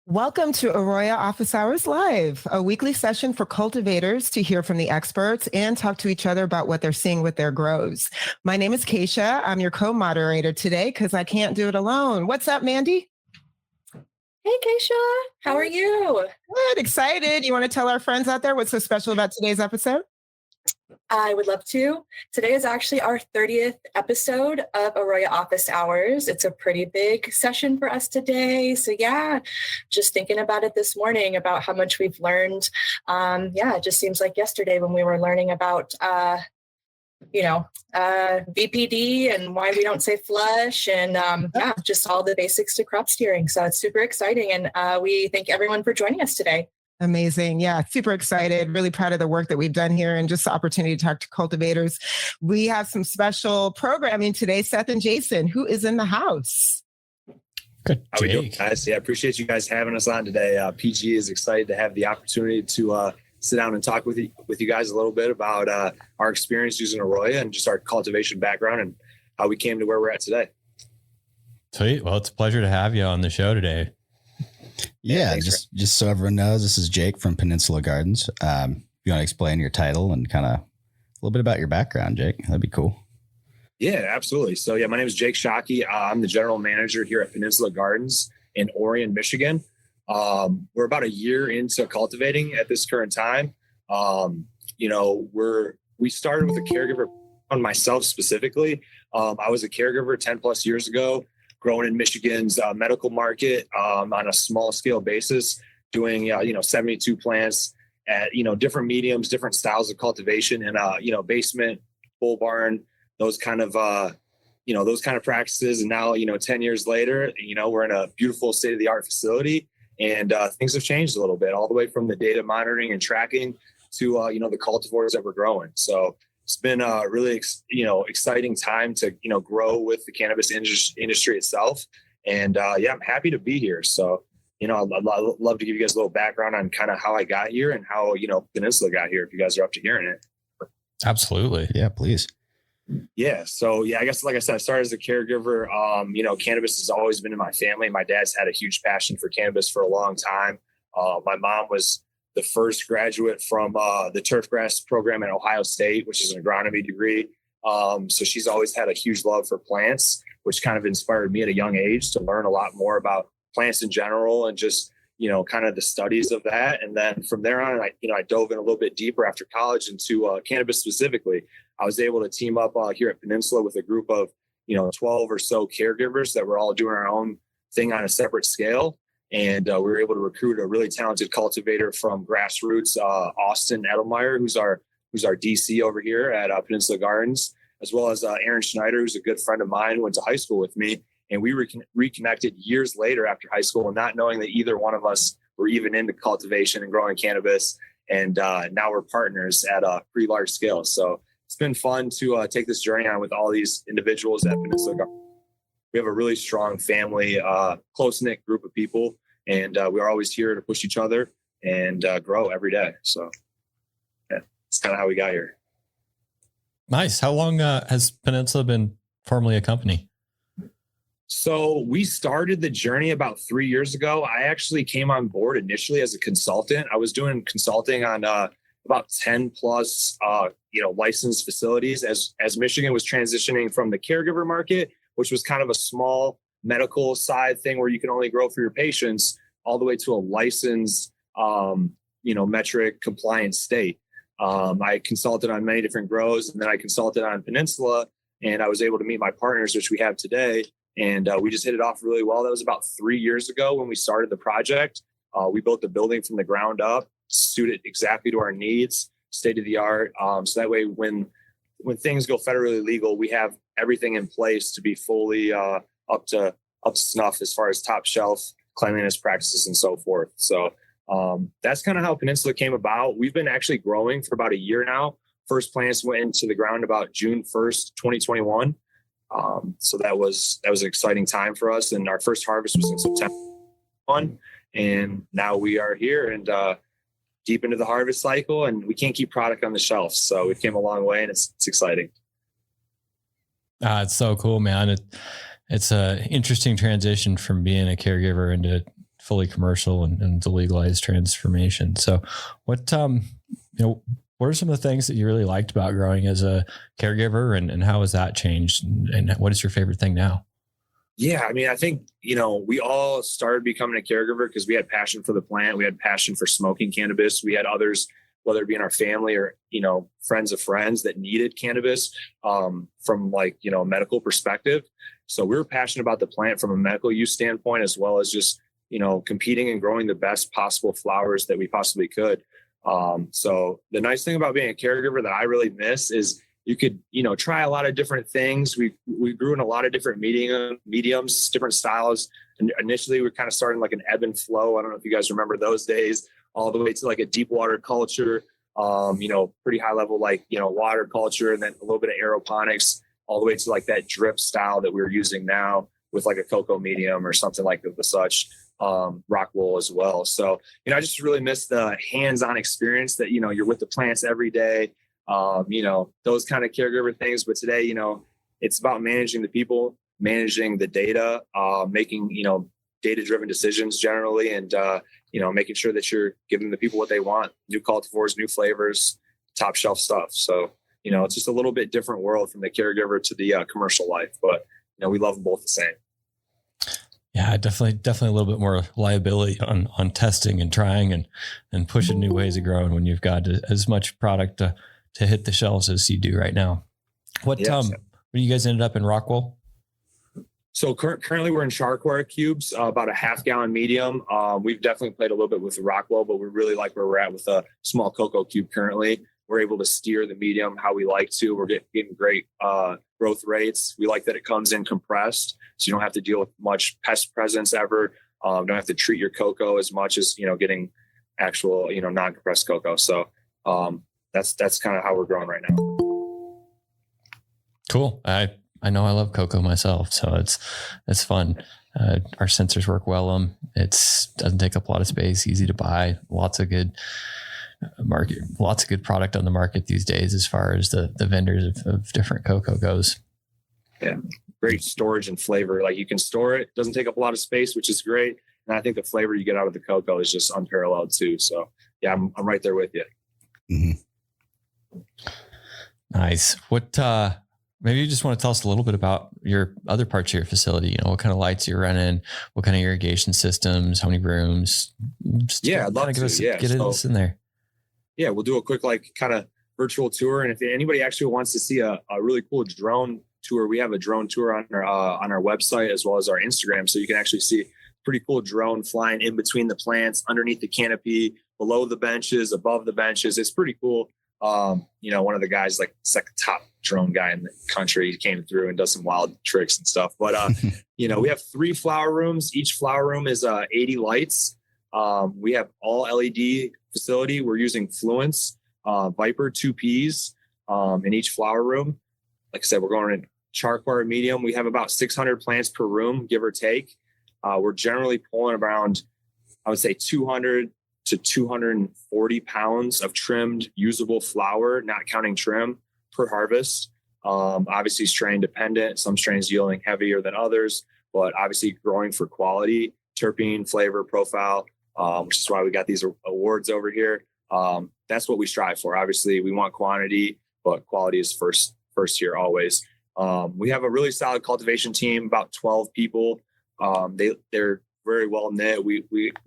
Welcome to AROYA Office Hours Live, a weekly session for cultivators to hear from the experts and talk to each other about what they're seeing with their grows. My name is Keisha. I'm your co-moderator today because I can't do it alone. What's up, Mandy? Hey, Keisha. How are you? Good, excited. You want to tell our friends out there what's so special about today's episode? I would love to. Today is actually our 30th episode of AROYA Office Hours. It's a pretty big session for us today. So yeah, just thinking about it this morning, about how much we've learned. It just seems like yesterday when we were learning about, VPD and why we don't say flush and just all the basics to crop steering. So it's super exciting. And we thank everyone for joining us today. Amazing. Yeah, super excited. Really proud of the work that we've done here and just the opportunity to talk to cultivators. We have some special programming today. Seth and Jason, who is in the house? Good. How are we doing, guys? Yeah, appreciate you guys having us on today. PG is excited to have the opportunity to sit down and talk with you guys a little bit about our experience using AROYA and just our cultivation background and how we came to where we're at today. Sweet. Well, it's a pleasure to have you on the show today. Yeah, just so everyone knows, this is Jake from Peninsula Gardens. You want to explain your title and kind of a little bit about your background, Jake? That'd be cool. Yeah, absolutely. So yeah, my name is Jake Shockey. I'm the general manager here at Peninsula Gardens in Orion, Michigan. We're about a year into cultivating at this current time. We started with a caregiver on myself specifically. I was a caregiver 10 plus years ago, growing in Michigan's medical market on a small scale basis, doing 72 plants at different mediums, different styles of cultivation, and basement, bull barn, those kind of practices. And now 10 years later, we're in a beautiful state of the art facility, and things have changed a little bit, all the way from the data monitoring and tracking to the cultivars that we're growing. So it's been a really, exciting time to, grow with the cannabis industry itself. And I'm happy to be here. So, I'd love to give you guys a little background on kind of how I got here and how, Peninsula got here, if you guys are up to hearing it. Absolutely. Yeah, please. Yeah. So, I guess, like I said, I started as a caregiver. Cannabis has always been in my family. My dad's had a huge passion for cannabis for a long time. My mom was the first graduate from the turfgrass program at Ohio State, which is an agronomy degree. So she's always had a huge love for plants, which kind of inspired me at a young age to learn a lot more about plants in general and just, kind of the studies of that. And then from there on, I dove in a little bit deeper after college into cannabis specifically. I was able to team up here at Peninsula with a group of, 12 or so caregivers that were all doing our own thing on a separate scale. And we were able to recruit a really talented cultivator from grassroots, Austin Edelmeyer, who's our DC over here at Peninsula Gardens, as well as Aaron Schneider, who's a good friend of mine who went to high school with me. And we reconnected years later after high school, not knowing that either one of us were even into cultivation and growing cannabis. And now we're partners at a pretty large scale. So it's been fun to take this journey on with all these individuals at Peninsula Gardens. We have a really strong family, close-knit group of people, and we're always here to push each other and grow every day. So yeah, it's kind of how we got here. Nice. How long has Peninsula been formally a company? So we started the journey about 3 years ago. I actually came on board initially as a consultant. I was doing consulting on about 10 plus, licensed facilities as Michigan was transitioning from the caregiver market, which was kind of a small medical side thing where you can only grow for your patients, all the way to a licensed, metric compliant state. I consulted on many different grows, and then I consulted on Peninsula, and I was able to meet my partners, which we have today. And we just hit it off really well. That was about 3 years ago when we started the project. We built the building from the ground up, suited exactly to our needs, state of the art. So that way, when things go federally legal, we have everything in place to be fully up to snuff as far as top shelf cleanliness practices and so forth. So that's kind of how Peninsula came about. We've been actually growing for about a year now. First plants went into the ground about June 1st, 2021. So that was an exciting time for us. And our first harvest was in September 1. And now we are here and deep into the harvest cycle, and we can't keep product on the shelf. So we came a long way, and it's exciting. It's so cool, man. It's a interesting transition from being a caregiver into fully commercial and the legalized transformation. So what, what are some of the things that you really liked about growing as a caregiver, and how has that changed? And what is your favorite thing now? Yeah, I mean, I think, we all started becoming a caregiver because we had passion for the plant. We had passion for smoking cannabis. We had others, whether it be in our family or, friends of friends that needed cannabis from a medical perspective. So we were passionate about the plant from a medical use standpoint, as well as just, competing and growing the best possible flowers that we possibly could. So the nice thing about being a caregiver that I really miss is you could, try a lot of different things. We grew in a lot of different mediums, different styles. And initially we kind of started like an ebb and flow. I don't know if you guys remember those days, all the way to like a deep water culture, pretty high level, water culture, and then a little bit of aeroponics, all the way to like that drip style that we're using now with like a cocoa medium or something like the such, rock wool as well. So, I just really miss the hands-on experience that, you're with the plants every day. Those kind of caregiver things. But today, it's about managing the people, managing the data, making, data-driven decisions generally, and, making sure that you're giving the people what they want, new cultivars, new flavors, top shelf stuff. So, it's just a little bit different world from the caregiver to the commercial life, but, we love them both the same. Yeah, definitely a little bit more liability on testing and trying and pushing new ways of growing when you've got as much product to hit the shelves as you do right now. What you guys ended up in Rockwell? So currently we're in Sharkware cubes, about a half-gallon medium. We've definitely played a little bit with Rockwell, but we really like where we're at with a small cocoa cube currently. We're able to steer the medium how we like to. We're getting great growth rates. We like that it comes in compressed, so you don't have to deal with much pest presence ever. Don't have to treat your cocoa as much as, getting actual, non-compressed cocoa. So that's kind of how we're growing right now. Cool. I know I love cocoa myself, so it's fun. Our sensors work well. It doesn't take up a lot of space, easy to buy, lots of good product on the market these days as far as the vendors of different cocoa goes. Yeah, great storage and flavor. Like you can store it, doesn't take up a lot of space, which is great. And I think the flavor you get out of the cocoa is just unparalleled too. So yeah, I'm right there with you. Mm-hmm. Nice. What, maybe you just want to tell us a little bit about your other parts of your facility, what kind of lights you're running, what kind of irrigation systems, how many rooms. I'd love to. Get us in there. Yeah, we'll do a quick kind of virtual tour. And if anybody actually wants to see a really cool drone tour, we have a drone tour on our website as well as our Instagram. So you can actually see pretty cool drone flying in between the plants, underneath the canopy, below the benches, above the benches. It's pretty cool. One of the guys, it's like the top drone guy in the country. He came through and does some wild tricks and stuff. But, we have 3 flower rooms. Each flower room is 80 lights. We have all LED facility. We're using Fluence, Viper 2Ps in each flower room. Like I said, we're going in Sharkware medium. We have about 600 plants per room, give or take. We're generally pulling around, I would say 200 to 240 pounds of trimmed usable flower, not counting trim, per harvest. Obviously strain dependent, some strains yielding heavier than others, but obviously growing for quality, terpene, flavor, profile, which is why we got these awards over here. That's what we strive for. Obviously we want quantity, but quality is first here always. We have a really solid cultivation team, about 12 people. They're very well knit. We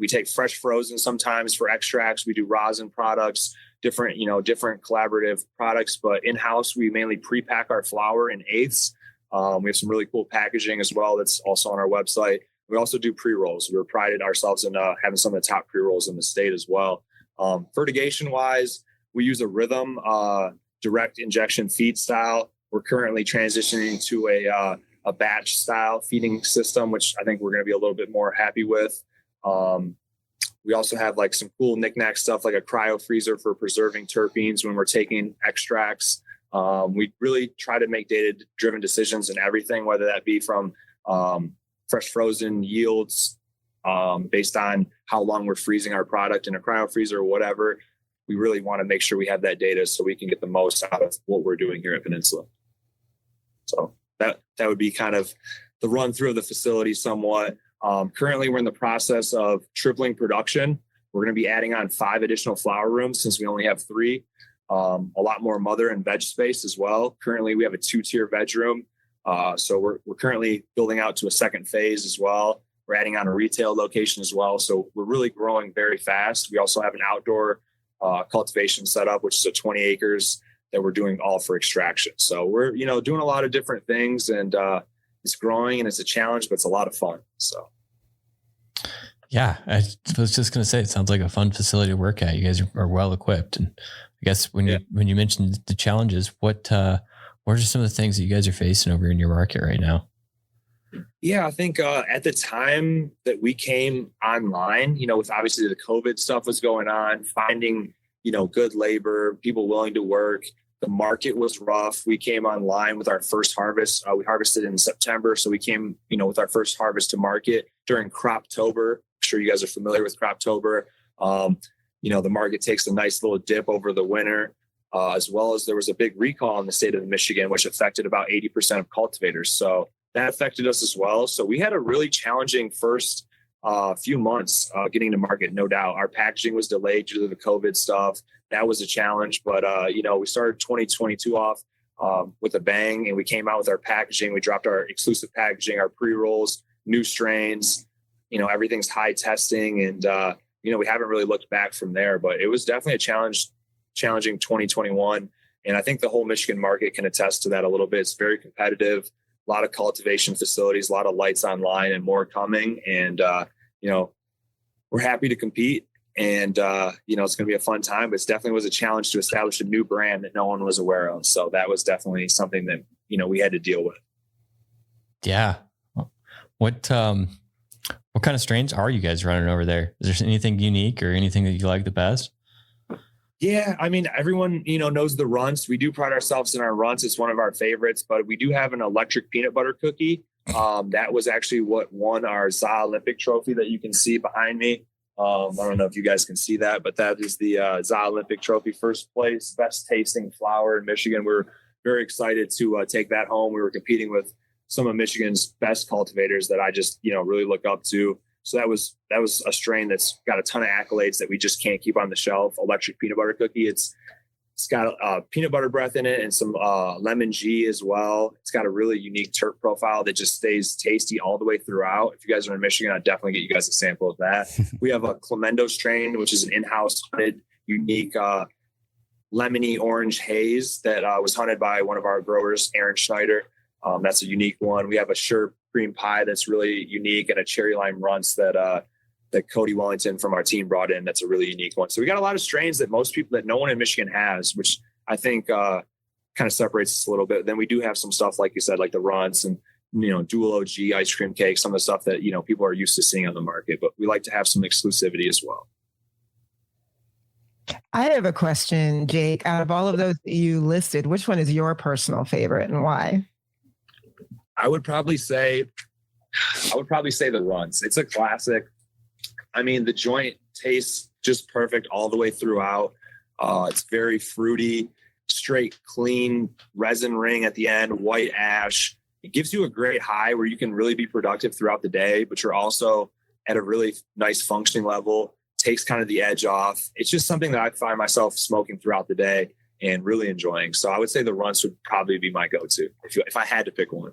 take fresh frozen sometimes for extracts. We do rosin products, different collaborative products, but in-house we mainly pre-pack our flower in eighths. We have some really cool packaging as well that's also on our website. We also do pre-rolls. We're prided ourselves in having some of the top pre-rolls in the state as well. Fertigation wise, we use a Rhythm direct injection feed style. We're currently transitioning to a batch style feeding system, which I think we're going to be a little bit more happy with. We also have some cool knickknack stuff, like a cryo freezer for preserving terpenes when we're taking extracts. We really try to make data-driven decisions in everything, whether that be from fresh frozen yields based on how long we're freezing our product in a cryo freezer or whatever. We really want to make sure we have that data so we can get the most out of what we're doing here at Peninsula. So that would be kind of the run through of the facility somewhat. Currently, we're in the process of tripling production. We're going to be adding on 5 additional flower rooms since we only have 3. A lot more mother and veg space as well. Currently, we have a 2-tier veg room. So we're currently building out to a second phase as well. We're adding on a retail location as well. So we're really growing very fast. We also have an outdoor cultivation setup, which is a 20 acres that we're doing all for extraction. So we're, doing a lot of different things, and it's growing and it's a challenge, but it's a lot of fun. So. Yeah, I was just going to say, it sounds like a fun facility to work at. You guys are well equipped. And I guess when you mentioned the challenges, what are some of the things that you guys are facing over in your market right now? Yeah, I think at the time that we came online, with obviously the COVID stuff was going on, finding, good labor, people willing to work. The market was rough. We came online with our first harvest. We harvested in September. So we came, with our first harvest to market during Croptober. I'm sure you guys are familiar with Croptober. The market takes a nice little dip over the winter, as well as there was a big recall in the state of Michigan, which affected about 80% of cultivators. So that affected us as well. So we had a really challenging first few months getting to market, no doubt. Our packaging was delayed due to the COVID stuff. That was a challenge. But, we started 2022 off with a bang, and we came out with our packaging. We dropped our exclusive packaging, our pre-rolls, new strains, everything's high testing. And, we haven't really looked back from there. But it was definitely a challenging 2021. And I think the whole Michigan market can attest to that a little bit. It's very competitive. A lot of cultivation facilities, a lot of lights online, and more coming. And, we're happy to compete, and, it's going to be a fun time, but it definitely was a challenge to establish a new brand that no one was aware of. So that was definitely something that, we had to deal with. Yeah. What kind of strains are you guys running over there? Is there anything unique or anything that you like the best? Yeah, I mean, everyone, knows the runts. We do pride ourselves in our runts. It's one of our favorites, but we do have an electric peanut butter cookie. That was actually what won our ZA Olympic trophy that you can see behind me. I don't know if you guys can see that, but that is the ZA Olympic trophy, first place, best tasting flower in Michigan. We're very excited to take that home. We were competing with some of Michigan's best cultivators that I just, really look up to. So that was a strain that's got a ton of accolades that we just can't keep on the shelf. Electric peanut butter cookie. It's got peanut butter breath in it and some lemon G as well. It's got a really unique terp profile that just stays tasty all the way throughout. If you guys are in Michigan, I'd definitely get you guys a sample of that. We have a Clemendo strain, which is an in-house hunted, unique lemony orange haze that was hunted by one of our growers, Aaron Schneider. That's a unique one. We have a Sure cream pie that's really unique, and a cherry lime runts that Cody Wellington from our team brought in. That's a really unique one. So we got a lot of strains that no one in Michigan has, which I think kind of separates us a little bit. Then we do have some stuff, like you said, like the runts and, dual OG ice cream cake, some of the stuff that, people are used to seeing on the market, but we like to have some exclusivity as well. I have a question, Jake. Out of all of those that you listed, which one is your personal favorite and why? I would probably say the runts. It's a classic. I mean, the joint tastes just perfect all the way throughout. It's very fruity, straight, clean resin ring at the end, white ash. It gives you a great high where you can really be productive throughout the day, but you're also at a really nice functioning level, takes kind of the edge off. It's just something that I find myself smoking throughout the day and really enjoying. So I would say the runts would probably be my go-to if I had to pick one.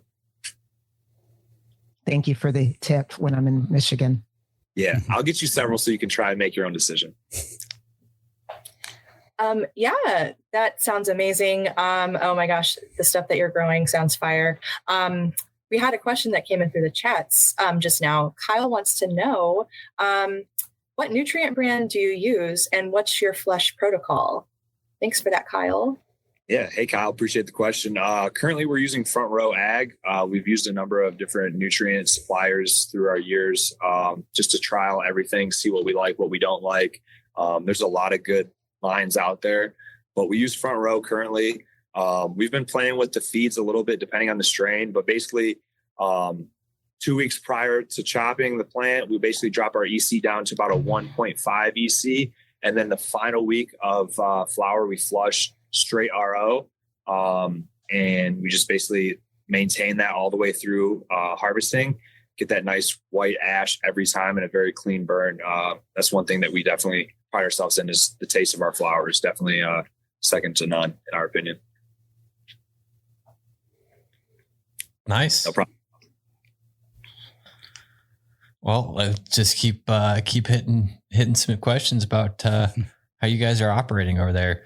Thank you for the tip when I'm in Michigan. Yeah, I'll get you several so you can try and make your own decision. Yeah, that sounds amazing. Oh my gosh, the stuff that you're growing sounds fire. We had a question that came in through the chats just now. Kyle wants to know, what nutrient brand do you use and what's your flush protocol? Thanks for that, Kyle. Yeah. Hey, Kyle, appreciate the question. Currently, we're using Front Row Ag. We've used a number of different nutrient suppliers through our years just to trial everything, see what we like, what we don't like. There's a lot of good lines out there, but we use Front Row currently. We've been playing with the feeds a little bit depending on the strain, but basically 2 weeks prior to chopping the plant, we basically drop our EC down to about a 1.5 EC. And then the final week of flower, we flush straight RO. And we just basically maintain that all the way through harvesting. get that nice white ash every time and a very clean burn. That's one thing that we definitely pride ourselves in, is the taste of our flowers. Definitely second to none, in our opinion. Nice. No problem. Well, let's just keep hitting some questions about how you guys are operating over there.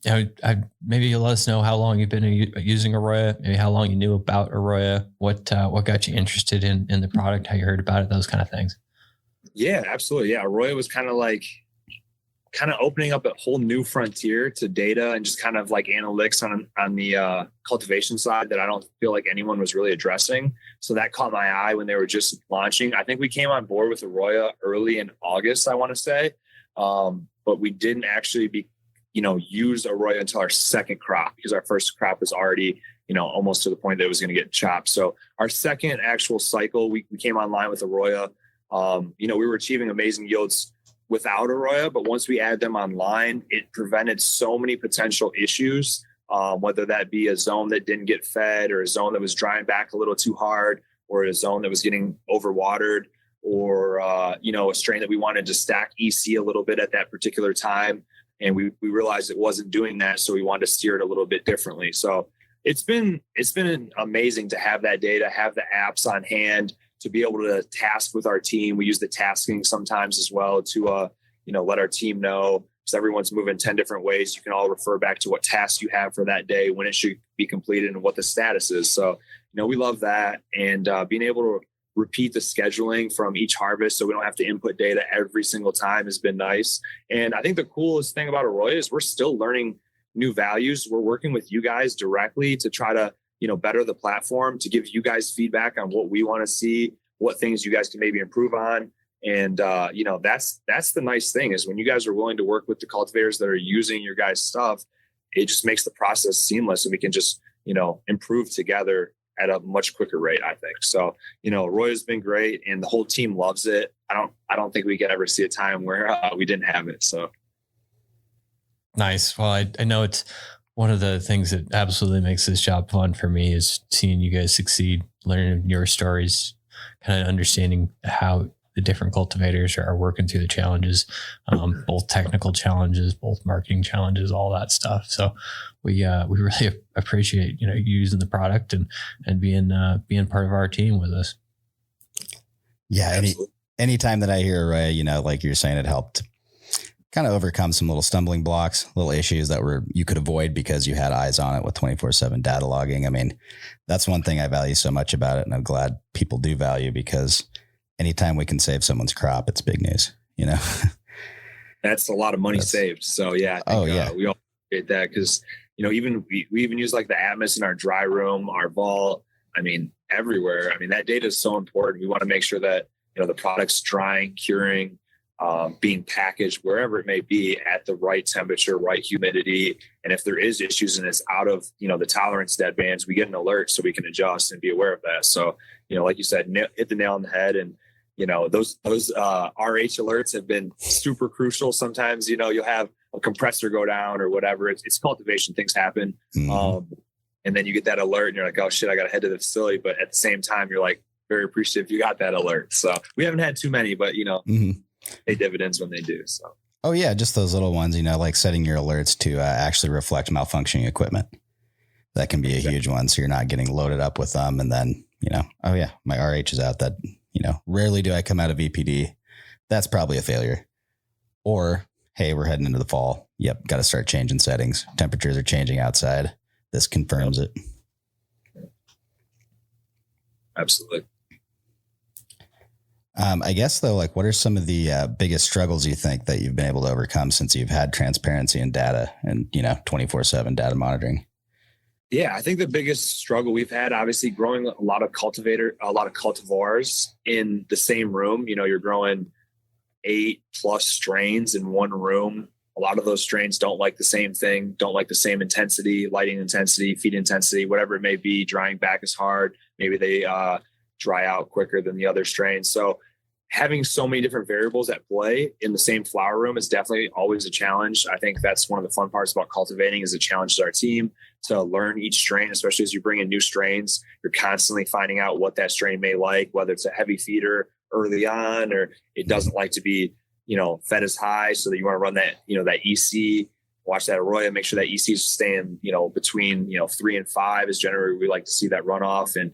Maybe you'll let us know how long you've been using AROYA, maybe how long you knew about AROYA, what got you interested in the product, how you heard about it, those kind of things. Yeah, absolutely. Yeah, AROYA was kind of opening up a whole new frontier to data and just kind of like analytics on the cultivation side that I don't feel like anyone was really addressing. So that caught my eye when they were just launching. I think we came on board with AROYA early in August, I want to say, but we didn't actually use AROYA until our second crop, because our first crop was already, almost to the point that it was going to get chopped. So our second actual cycle, we came online with AROYA. We were achieving amazing yields without AROYA, but once we add them online, it prevented so many potential issues, whether that be a zone that didn't get fed, or a zone that was drying back a little too hard, or a zone that was getting overwatered, or a strain that we wanted to stack EC a little bit at that particular time. And we realized it wasn't doing that, so we wanted to steer it a little bit differently. So it's been amazing to have that data, have the apps on hand, to be able to task with our team. We use the tasking sometimes as well to, let our team know, because everyone's moving 10 different ways. You can all refer back to what tasks you have for that day, when it should be completed, and what the status is. So, we love that. And being able to repeat the scheduling from each harvest, so we don't have to input data every single time, has been nice. And I think the coolest thing about AROYA is we're still learning new values. We're working with you guys directly to try to better the platform, to give you guys feedback on what we want to see, what things you guys can maybe improve on. And, that's the nice thing, is when you guys are willing to work with the cultivators that are using your guys' stuff, it just makes the process seamless, and we can just, improve together at a much quicker rate, I think. So, AROYA has been great, and the whole team loves it. I don't think we can ever see a time where we didn't have it. So nice. Well, I know it's one of the things that absolutely makes this job fun for me, is seeing you guys succeed, learning your stories, kind of understanding how the different cultivators are working through the challenges, both technical challenges, both marketing challenges, all that stuff. So we really appreciate, you using the product and being part of our team with us. Yeah. Anytime that I hear AROYA, like you're saying, it helped kind of overcome some little stumbling blocks, little issues that you could avoid because you had eyes on it with 24/7 data logging. I mean, that's one thing I value so much about it, and I'm glad people do value, because anytime we can save someone's crop, it's big news, That's a lot of money saved. So yeah, I think, we all appreciate that, because, even we even use like the Atmos in our dry room, our vault. I mean, everywhere. I mean, that data is so important. We want to make sure that, the product's drying, curing, being packaged, wherever it may be, at the right temperature, right humidity. And if there is issues and it's out of, the tolerance dead bands, we get an alert so we can adjust and be aware of that. So, like you said, hit the nail on the head. And, those RH alerts have been super crucial. Sometimes, you'll have a compressor go down or whatever. It's cultivation, things happen. Mm-hmm. And then you get that alert and you're like, oh shit, I got to head to the facility. But at the same time, you're like very appreciative you got that alert. So we haven't had too many, but mm-hmm. pay dividends when they do. So. Oh yeah. Just those little ones, like setting your alerts to actually reflect malfunctioning equipment. That can be a huge one. So you're not getting loaded up with them. And then, oh yeah, my RH is out. That, rarely do I come out of VPD. That's probably a failure. Or, hey, we're heading into the fall. Yep. Got to start changing settings. Temperatures are changing outside. This confirms it. Absolutely. I guess though, like, what are some of the biggest struggles you think that you've been able to overcome since you've had transparency and data and, 24/7 data monitoring? Yeah, I think the biggest struggle we've had, obviously, growing a lot of cultivars in the same room. You're growing 8+ strains in one room. A lot of those strains don't like the same thing, don't like the same intensity, lighting intensity, feed intensity, whatever it may be. Drying back is hard. Maybe they dry out quicker than the other strains. So having so many different variables at play in the same flower room is definitely always a challenge. I think that's one of the fun parts about cultivating, is it challenges our team to learn each strain, especially as you bring in new strains. You're constantly finding out what that strain may like, whether it's a heavy feeder early on, or it doesn't like to be, fed as high, so that you want to run that, that EC, watch that AROYA, make sure that EC is staying, between, 3 and 5 is generally, we like to see that runoff, and,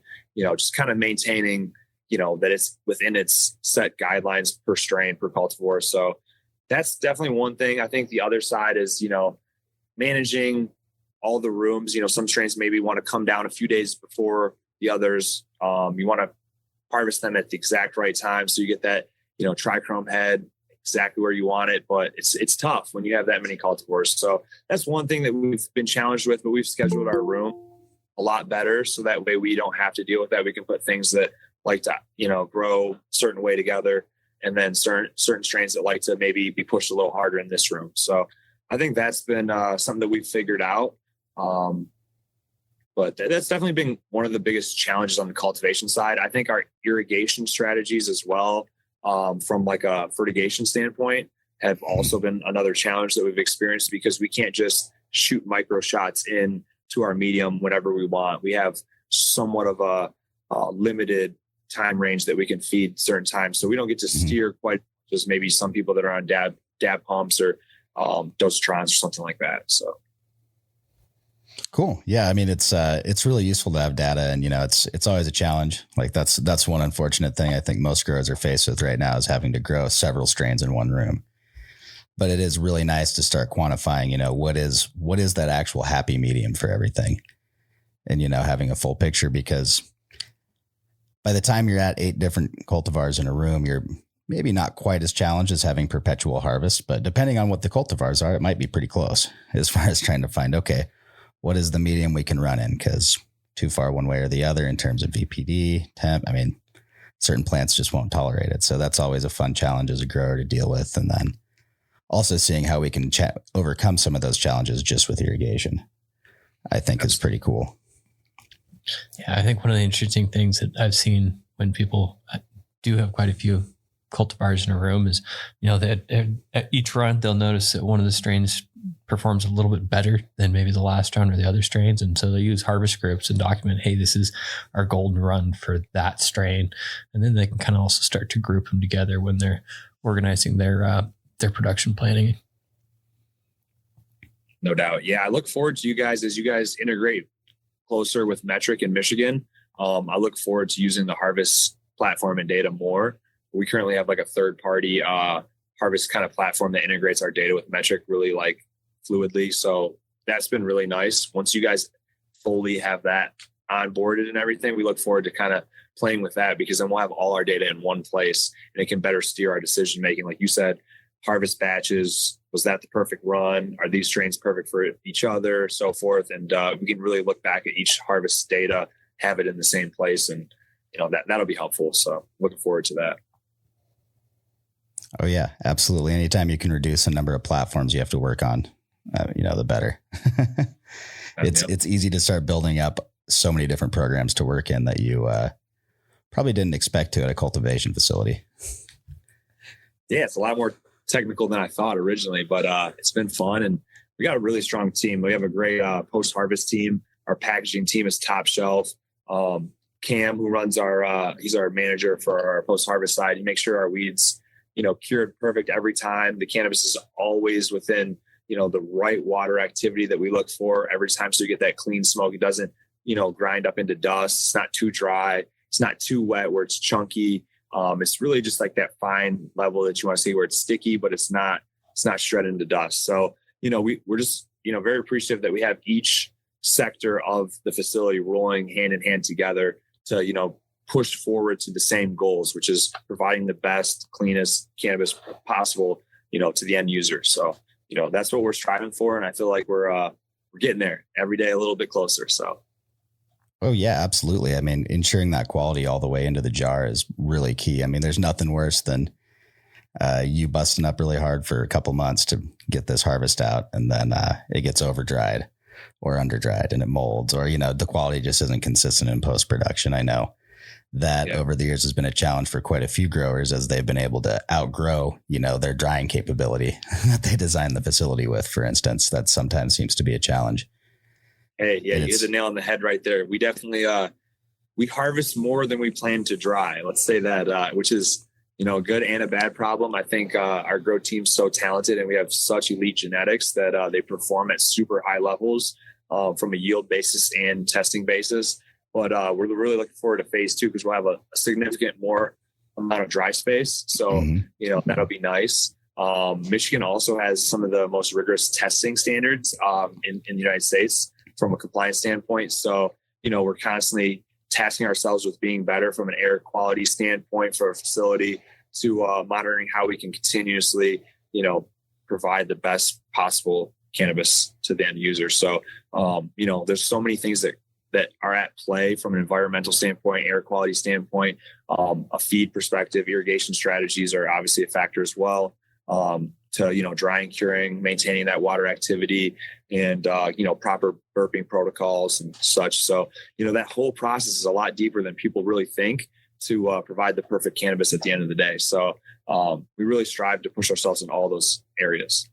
just kind of maintaining, that it's within its set guidelines per strain, per cultivar. So that's definitely one thing. I think the other side is, managing all the rooms. Some strains maybe want to come down a few days before the others. You want to harvest them at the exact right time, so you get that, trichrome head exactly where you want it. But it's tough when you have that many cultivars. So that's one thing that we've been challenged with, but we've scheduled our room a lot better, so that way we don't have to deal with that. We can put things that like to, grow a certain way together, and then certain strains that like to maybe be pushed a little harder in this room. So I think that's been something that we've figured out. But that's definitely been one of the biggest challenges on the cultivation side. I think our irrigation strategies as well, from like a fertigation standpoint, have also been another challenge that we've experienced, because we can't just shoot micro shots in to our medium whenever we want. We have somewhat of a limited time range that we can feed certain times. So we don't get to steer quite as maybe some people that are on dab pumps or dosatrons or something like that. So cool. Yeah. I mean, it's really useful to have data, and, it's always a challenge. Like that's one unfortunate thing I think most growers are faced with right now, is having to grow several strains in one room. But it is really nice to start quantifying, what is that actual happy medium for everything, and, having a full picture, because by the time you're at 8 different cultivars in a room, you're maybe not quite as challenged as having perpetual harvest, but depending on what the cultivars are, it might be pretty close as far as trying to find, okay, what is the medium we can run in? Because too far one way or the other in terms of VPD, temp, I mean, certain plants just won't tolerate it. So that's always a fun challenge as a grower to deal with. And then also seeing how we can overcome some of those challenges just with irrigation, I think is pretty cool. Yeah, I think one of the interesting things that I've seen when people do have quite a few cultivars in a room is, that at each run, they'll notice that one of the strains performs a little bit better than maybe the last run or the other strains. And so they use harvest groups and document, hey, this is our golden run for that strain. And then they can kind of also start to group them together when they're organizing their production planning. No doubt. Yeah. I look forward to you guys as you guys integrate closer with Metric in Michigan. I look forward to using the harvest platform and data more. We currently have like a third party harvest kind of platform that integrates our data with Metric really like fluidly. So that's been really nice. Once you guys fully have that onboarded and everything, we look forward to kind of playing with that, because then we'll have all our data in one place and it can better steer our decision making. Like you said, harvest batches, was that the perfect run? Are these strains perfect for each other? So forth. And we can really look back at each harvest data, have it in the same place, and that'll be helpful. So looking forward to that. Oh yeah, absolutely. Anytime you can reduce the number of platforms you have to work on, the better. It's easy to start building up so many different programs to work in that you probably didn't expect to at a cultivation facility. Yeah, it's a lot more technical than I thought originally, but it's been fun, and we got a really strong team. We have a great post-harvest team. Our packaging team is top shelf. Cam, who runs he's our manager for our post-harvest side. He makes sure our weeds, cured perfect every time. The cannabis is always within, the right water activity that we look for every time. So you get that clean smoke. It doesn't, grind up into dust. It's not too dry. It's not too wet where it's chunky. It's really just like that fine level that you want to see where it's sticky, but it's not shredded into dust. So, we're just, very appreciative that we have each sector of the facility rolling hand in hand together to, push forward to the same goals, which is providing the best, cleanest cannabis possible, to the end user. So, that's what we're striving for. And I feel like we're getting there every day, a little bit closer. So. Oh yeah, absolutely. I mean, ensuring that quality all the way into the jar is really key. I mean, there's nothing worse than you busting up really hard for a couple months to get this harvest out, and then it gets over dried or under dried and it molds, or, the quality just isn't consistent in post-production. I know that over the years has been a challenge for quite a few growers as they've been able to outgrow, their drying capability that they designed the facility with, for instance. That sometimes seems to be a challenge. Hey, yeah, you hit the nail on the head right there. We definitely, we harvest more than we plan to dry. Let's say that, which is, a good and a bad problem. I think our grow team's so talented and we have such elite genetics that they perform at super high levels from a yield basis and testing basis. But we're really looking forward to phase 2 because we'll have a significant more amount of dry space. So, that'll be nice. Michigan also has some of the most rigorous testing standards in the United States from a compliance standpoint. So, we're constantly tasking ourselves with being better from an air quality standpoint for a facility to monitoring how we can continuously, provide the best possible cannabis to the end user. So, there's so many things that are at play from an environmental standpoint, air quality standpoint, a feed perspective. Irrigation strategies are obviously a factor as well, to, drying, curing, maintaining that water activity and, proper burping protocols and such. So, that whole process is a lot deeper than people really think to provide the perfect cannabis at the end of the day. So we really strive to push ourselves in all those areas.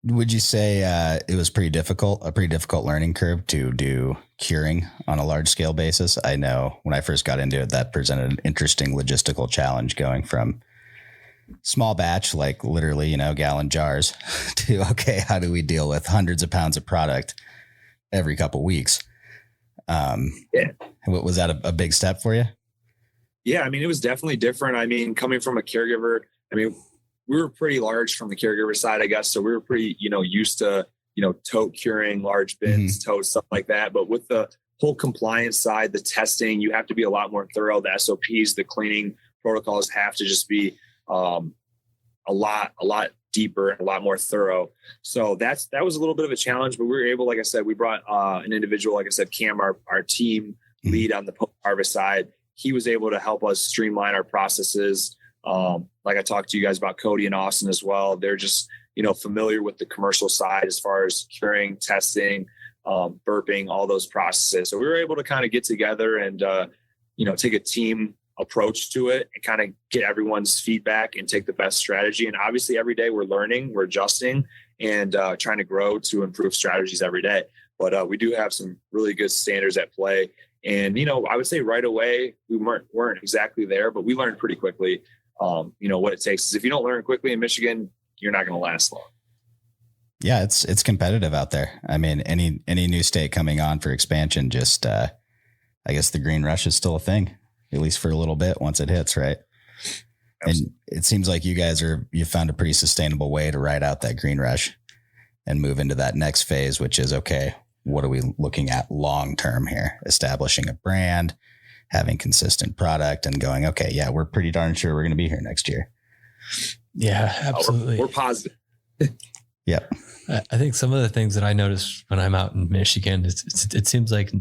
Would you say it was a pretty difficult learning curve to do curing on a large scale basis? I know when I first got into it, that presented an interesting logistical challenge going from small batch, like literally, gallon jars to, okay, how do we deal with hundreds of pounds of product every couple weeks? Was that a big step for you? Yeah. I mean, it was definitely different. I mean, coming from a caregiver, we were pretty large from the caregiver side, I guess. So we were pretty, used to, tote curing large bins, tote, stuff like that. But with the whole compliance side, the testing, you have to be a lot more thorough. The SOPs, the cleaning protocols have to just be a lot deeper and a lot more thorough. So that was a little bit of a challenge, but we were able, like I said, we brought an individual, like I said, Cam, our team lead on the post-harvest side. He was able to help us streamline our processes. Like I talked to you guys about Cody and Austin as well. They're just, familiar with the commercial side as far as curing, testing, burping, all those processes. So we were able to kind of get together and, take a team approach to it and kind of get everyone's feedback and take the best strategy. And obviously every day we're learning, we're adjusting and trying to grow to improve strategies every day. But we do have some really good standards at play. And, I would say right away, we weren't exactly there, but we learned pretty quickly, what it takes. Is if you don't learn quickly in Michigan, you're not going to last long. Yeah, it's competitive out there. I mean, any new state coming on for expansion, just I guess the green rush is still a thing, at least for a little bit once it hits, right? Absolutely. And it seems like you found a pretty sustainable way to ride out that green rush and move into that next phase, which is, okay, what are we looking at long term here? Establishing a brand, having consistent product, and going, okay, yeah, we're pretty darn sure we're going to be here next year. Yeah, absolutely. We're positive. Yep. I think some of the things that I notice when I'm out in Michigan, it seems like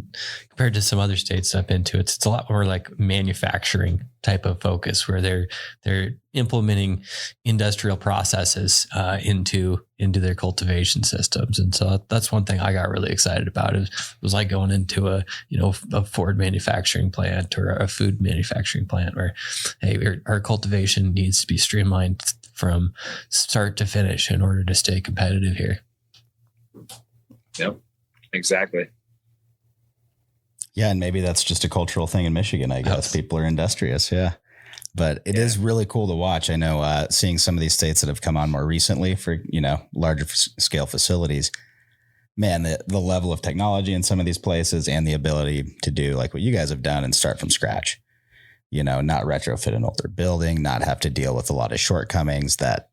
compared to some other states I've been to, it's a lot more like manufacturing type of focus where they're implementing industrial processes into their cultivation systems. And so that's one thing I got really excited about. It was like going into a Ford manufacturing plant or a food manufacturing plant where, hey, our cultivation needs to be streamlined from start to finish in order to stay competitive here. Yep, exactly. Yeah. And maybe that's just a cultural thing in Michigan, I guess. People are industrious. Yeah. But it is really cool to watch. I know seeing some of these states that have come on more recently for, larger scale facilities, man, the level of technology in some of these places and the ability to do like what you guys have done and start from scratch. Not retrofit an older building, not have to deal with a lot of shortcomings that,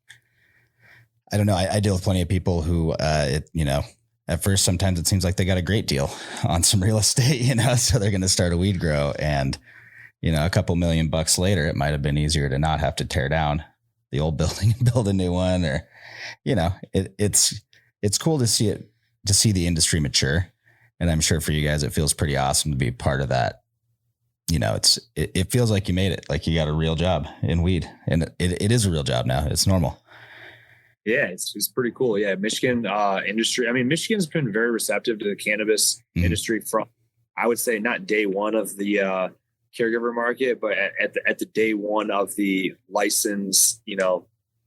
I don't know. I deal with plenty of people who, at first, sometimes it seems like they got a great deal on some real estate, so they're going to start a weed grow and, a couple $1 million later, it might've been easier to not have to tear down the old building and build a new one or, it's cool to see the industry mature. And I'm sure for you guys, it feels pretty awesome to be part of that. It feels like you made it, like you got a real job in weed, and it is a real job now. It's normal. Yeah, it's pretty cool. Yeah. Michigan industry. I mean, Michigan's been very receptive to the cannabis industry from, I would say, not day one of the caregiver market, but at the day one of the license,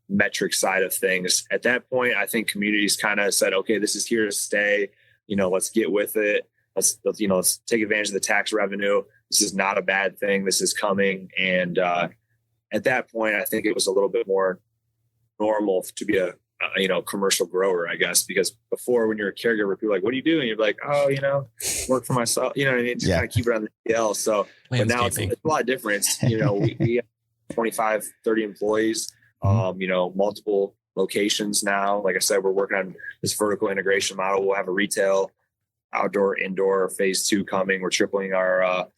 metric side of things, at that point, I think communities kind of said, okay, this is here to stay. Let's get with it. Let's take advantage of the tax revenue. This is not a bad thing. This is coming. And at that point, I think it was a little bit more normal to be a commercial grower, I guess, because before, when you're a caregiver, people are like, what do you do? And you're like, oh, work for myself, what I mean? Just kind of keep it on the DL. So, but now it's a lot of difference. We have 25, 30 employees, multiple locations now. Like I said, we're working on this vertical integration model. We'll have a retail, outdoor, indoor phase 2 coming. We're tripling our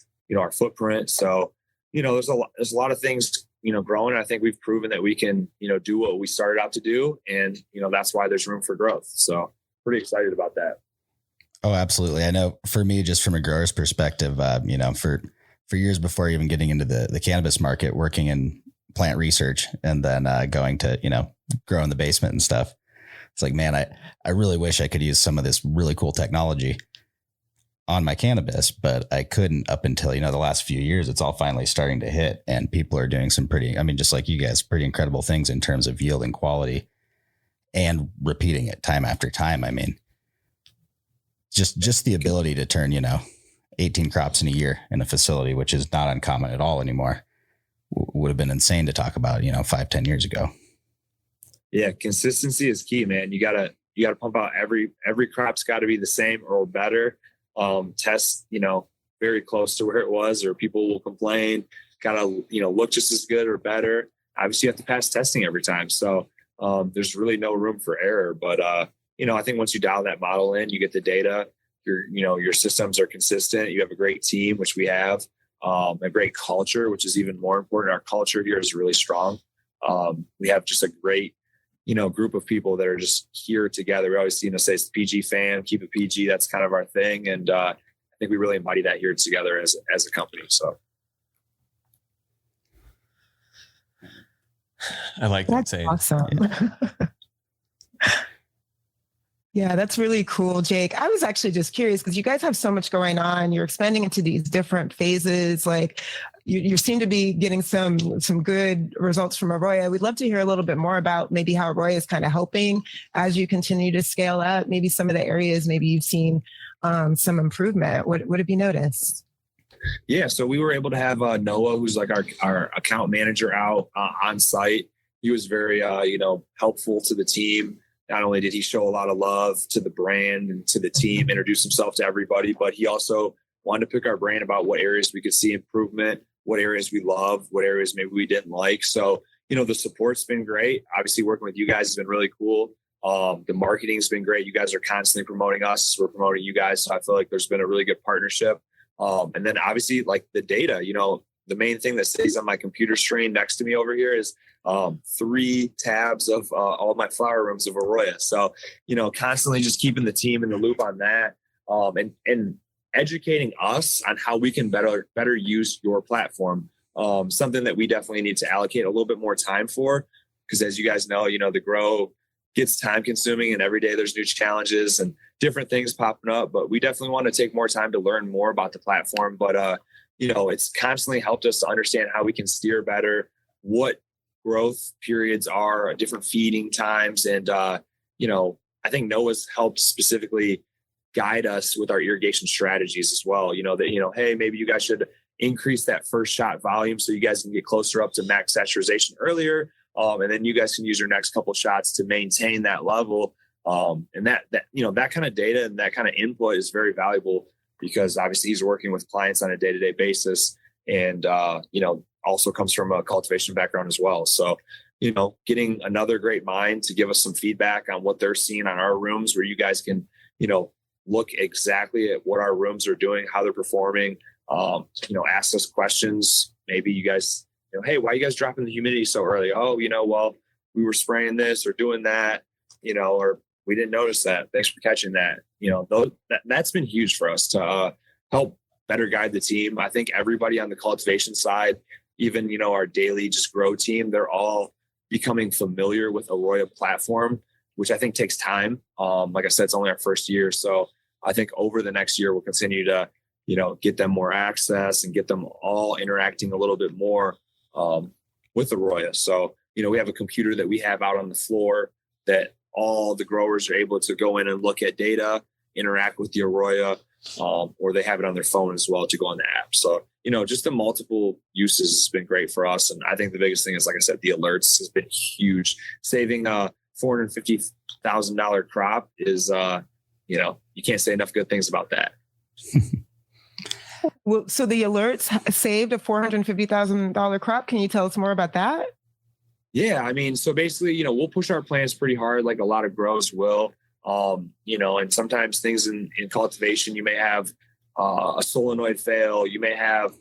footprint. So, there's a lot of things, growing. I think we've proven that we can, do what we started out to do. And, that's why there's room for growth. So pretty excited about that. Oh, absolutely. I know for me, just from a grower's perspective, for years before even getting into the cannabis market, working in plant research and then going to, grow in the basement and stuff. It's like, man, I really wish I could use some of this really cool technology on my cannabis, but I couldn't up until, the last few years. It's all finally starting to hit, and people are doing some just like you guys, pretty incredible things in terms of yield and quality and repeating it time after time. I mean, just the ability to turn, 18 crops in a year in a facility, which is not uncommon at all anymore, would have been insane to talk about, 5-10 years ago. Yeah. Consistency is key, man. You gotta pump out every crop's got to be the same or better. Test, very close to where it was, or people will complain, gotta, look just as good or better. Obviously you have to pass testing every time. So, there's really no room for error, but, I think once you dial that model in, you get the data, your systems are consistent. You have a great team, which we have, a great culture, which is even more important. Our culture here is really strong. We have just a great, group of people that are just here together. We always, say it's the PG fan, keep it PG. That's kind of our thing. And, I think we really embody that here together as a company. So. I like that saying. Awesome. Yeah, that's really cool, Jake. I was actually just curious because you guys have so much going on. You're expanding into these different phases. Like you seem to be getting some good results from AROYA. We'd love to hear a little bit more about maybe how AROYA is kind of helping as you continue to scale up. Maybe some of the areas maybe you've seen some improvement. What have you noticed? Yeah, so we were able to have Noah, who's like our account manager, out on site. He was very helpful to the team. Not only did he show a lot of love to the brand and to the team, introduce himself to everybody, but he also wanted to pick our brain about what areas we could see improvement, what areas we love, what areas maybe we didn't like. So, the support's been great. Obviously, working with you guys has been really cool. The marketing's been great. You guys are constantly promoting us. We're promoting you guys. So I feel like there's been a really good partnership. And then obviously, like the data, the main thing that stays on my computer screen next to me over here is 3 tabs of all my flower rooms of AROYA. So, constantly just keeping the team in the loop on that, and educating us on how we can better use your platform. Something that we definitely need to allocate a little bit more time for, because as you guys know, the grow gets time consuming, and every day there's new challenges and different things popping up, but we definitely want to take more time to learn more about the platform. But, it's constantly helped us to understand how we can steer better, what growth periods are, different feeding times. And, I think Noah's helped specifically guide us with our irrigation strategies as well. Hey, maybe you guys should increase that first shot volume so you guys can get closer up to max saturation earlier. And then you guys can use your next couple shots to maintain that level. And that kind of data and that kind of input is very valuable, because obviously he's working with clients on a day-to-day basis, and, also comes from a cultivation background as well. So, getting another great mind to give us some feedback on what they're seeing on our rooms, where you guys can, look exactly at what our rooms are doing, how they're performing, ask us questions. Maybe you guys, hey, why are you guys dropping the humidity so early? Oh, well, we were spraying this or doing that, or we didn't notice that. Thanks for catching that. That's been huge for us to help better guide the team. I think everybody on the cultivation side, even, our daily just grow team, they're all becoming familiar with AROYA platform, which I think takes time. Like I said, it's only our first year. So I think over the next year, we'll continue to, get them more access and get them all interacting a little bit more with AROYA. So, we have a computer that we have out on the floor that all the growers are able to go in and look at data, interact with the AROYA, or they have it on their phone as well to go on the app. So, just the multiple uses has been great for us. And I think the biggest thing is, like I said, the alerts has been huge. Saving a $450,000 crop is, you can't say enough good things about that. Well, so the alerts saved a $450,000 crop. Can you tell us more about that? Yeah, I mean, so basically, we'll push our plants pretty hard, like a lot of grows will. And sometimes things in cultivation, you may have a solenoid fail, you may have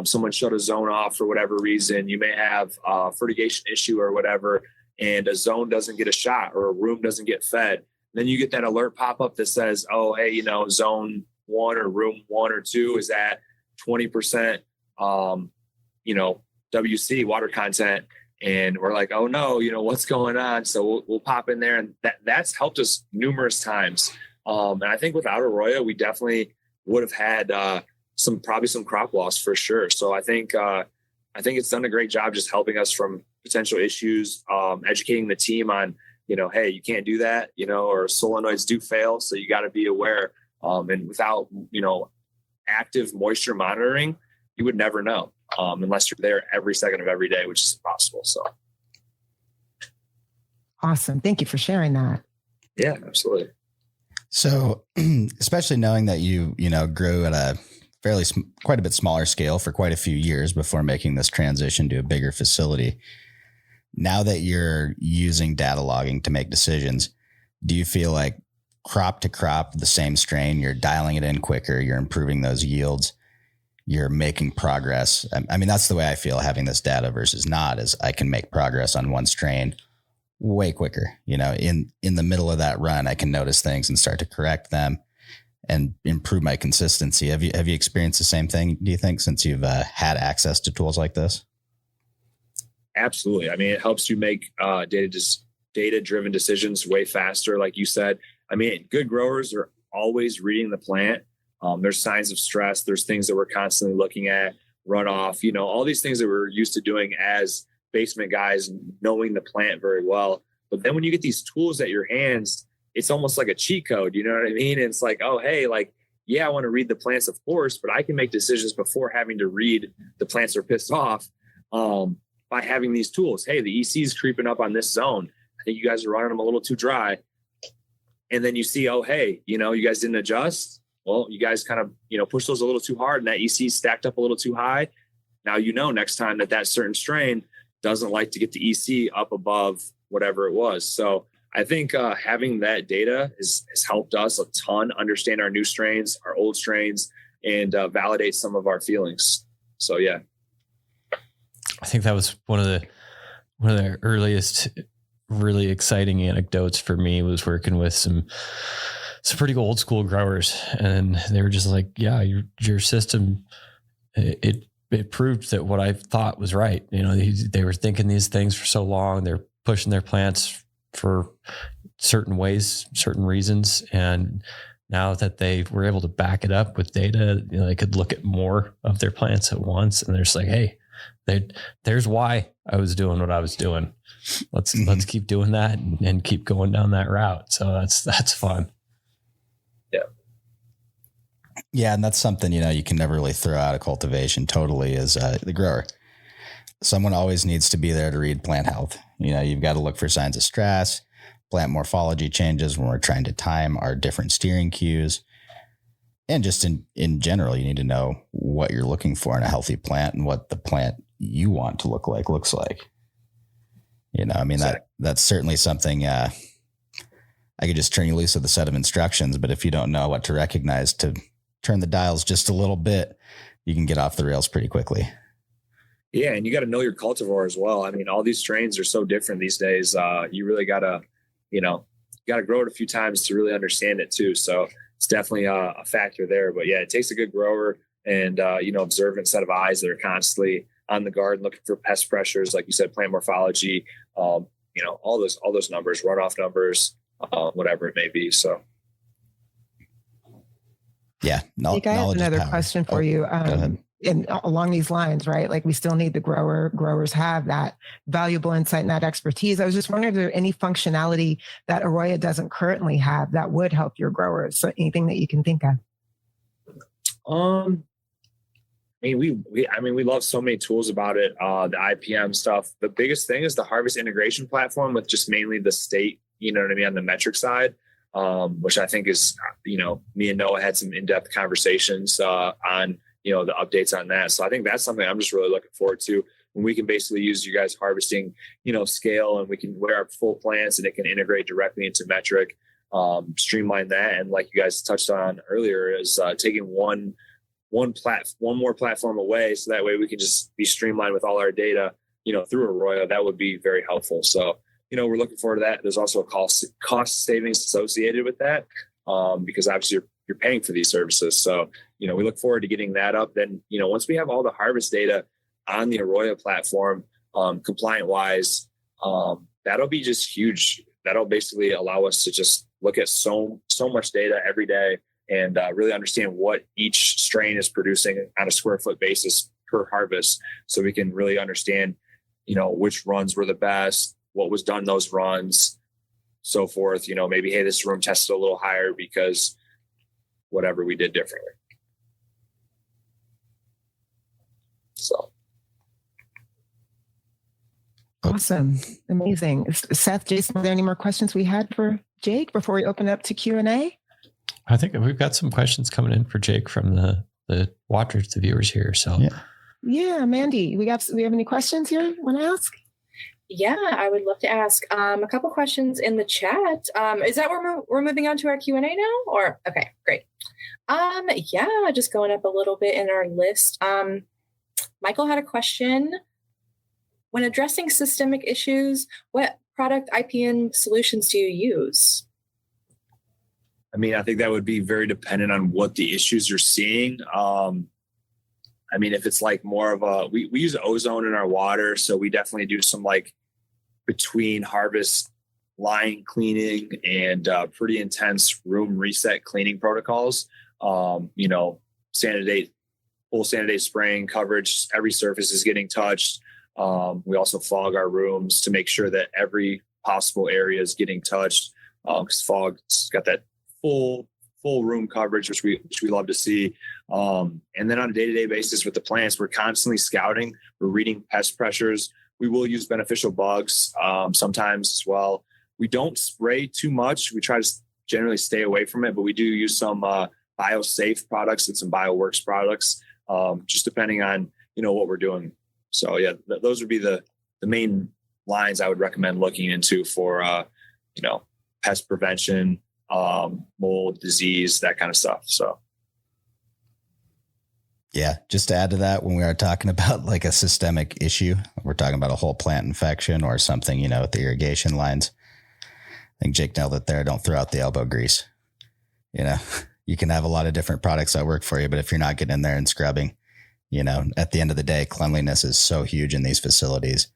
someone shut a zone off for whatever reason, you may have a fertigation issue or whatever, and a zone doesn't get a shot or a room doesn't get fed. Then you get that alert pop up that says, oh, hey, zone 1 or room 1 or 2 is at 20%, WC water content. And we're like, oh no, what's going on? So we'll pop in there, and that's helped us numerous times. And I think without AROYA, we definitely would have had probably some crop loss for sure. So I think it's done a great job just helping us from potential issues, educating the team on, hey, you can't do that, or solenoids do fail. So you got to be aware. And without, active moisture monitoring, you would never know. Unless you're there every second of every day, which is impossible. So awesome. Thank you for sharing that. Yeah, absolutely. So especially knowing that you grew at a quite a bit smaller scale for quite a few years before making this transition to a bigger facility. Now that you're using data logging to make decisions, do you feel like crop to crop, the same strain, you're dialing it in quicker, you're improving those yields, you're making progress? I mean, that's the way I feel having this data versus not, is I can make progress on one strain way quicker. In the middle of that run, I can notice things and start to correct them and improve my consistency. Have you experienced the same thing, do you think, since you've had access to tools like this? Absolutely. I mean, it helps you make data-driven decisions way faster. Like you said, I mean, good growers are always reading the plant. There's signs of stress. There's things that we're constantly looking at, runoff, all these things that we're used to doing as basement guys, knowing the plant very well. But then when you get these tools at your hands, it's almost like a cheat code. You know what I mean? It's like, oh, hey, I want to read the plants, of course, but I can make decisions before having to read the plants are pissed off by having these tools. Hey, the EC is creeping up on this zone. I think you guys are running them a little too dry. And then you see, oh, hey, you guys didn't adjust. Well, you guys kind of, push those a little too hard and that EC stacked up a little too high. Now, next time that certain strain doesn't like to get the EC up above whatever it was. So I think having that data has helped us a ton understand our new strains, our old strains, and validate some of our feelings. So, yeah. I think that was one of the earliest really exciting anecdotes for me, was working with some pretty old school growers, and they were just like, yeah, your system, it proved that what I thought was right. They were thinking these things for so long. They're pushing their plants for certain ways, certain reasons. And now that they were able to back it up with data, they could look at more of their plants at once. And they're just like, hey, there's why I was doing what I was doing. Let's keep doing that and keep going down that route. So that's fun. Yeah. And that's something, you can never really throw out of cultivation totally, is the grower. Someone always needs to be there to read plant health. You've got to look for signs of stress, plant morphology changes when we're trying to time our different steering cues. And just in general, you need to know what you're looking for in a healthy plant and what the plant you want to looks like. That's certainly something I could just turn you loose with a set of instructions, but if you don't know what to recognize to turn the dials just a little bit, you can get off the rails pretty quickly. Yeah. And you got to know your cultivar as well. I mean, all these strains are so different these days. You really got to grow it a few times to really understand it too. So it's definitely a factor there, but yeah, it takes a good grower and, observant set of eyes that are constantly on the garden, looking for pest pressures, like you said, plant morphology, all those numbers, runoff numbers, whatever it may be. So. Yeah. Jake, I have another question for you. Go ahead. And along these lines, right? Like we still need the growers have that valuable insight and that expertise. I was just wondering if there any functionality that AROYA doesn't currently have that would help your growers. So anything that you can think of. We love so many tools about it. The IPM stuff. The biggest thing is the harvest integration platform with just mainly the state, you know what I mean, on the metric side, which I think is, me and Noah had some in-depth conversations on, the updates on that. So I think that's something I'm just really looking forward to, when we can basically use you guys harvesting, scale, and we can wear our full plants and it can integrate directly into metric, streamline that. And like you guys touched on earlier, is taking one more platform away, so that way we can just be streamlined with all our data, through AROYA. That would be very helpful. So, we're looking forward to that. There's also a cost savings associated with that, because obviously you're paying for these services. So, we look forward to getting that up. Then, once we have all the harvest data on the AROYA platform, compliant wise, that'll be just huge. That'll basically allow us to just look at so much data every day and really understand what each strain is producing on a square foot basis per harvest. So we can really understand, which runs were the best, what was done those runs, so forth. Maybe, hey, this room tested a little higher because whatever we did differently. So. Awesome. Amazing. Seth, Jason, are there any more questions we had for Jake before we open up to Q&A? I think we've got some questions coming in for Jake from the watchers, the viewers here. So yeah, Mandy, we have any questions here? Want to ask? Yeah, I would love to ask a couple questions in the chat. Is that where we're moving on to our Q&A now? Or okay, great. Yeah, just going up a little bit in our list. Michael had a question. When addressing systemic issues, what product IPM solutions do you use? I think that would be very dependent on what the issues you're seeing. If it's like more of we use ozone in our water. So we definitely do some like between harvest line cleaning and pretty intense room reset cleaning protocols. Full sanidate spraying coverage. Every surface is getting touched. We also fog our rooms to make sure that every possible area is getting touched. Because fog's got that full room coverage, which we love to see. And then on a day-to-day basis with the plants, we're constantly scouting. We're reading pest pressures. We will use beneficial bugs sometimes as well. We don't spray too much. We try to generally stay away from it, but we do use some BioSafe products and some BioWorks products, just depending on, what we're doing. So yeah, those would be the main lines I would recommend looking into for, pest prevention, mold, disease, that kind of stuff. So. Yeah. Just to add to that, when we are talking about like a systemic issue, we're talking about a whole plant infection or something, with the irrigation lines. I think Jake nailed it there. Don't throw out the elbow grease. You can have a lot of different products that work for you, but if you're not getting in there and scrubbing, at the end of the day, cleanliness is so huge in these facilities.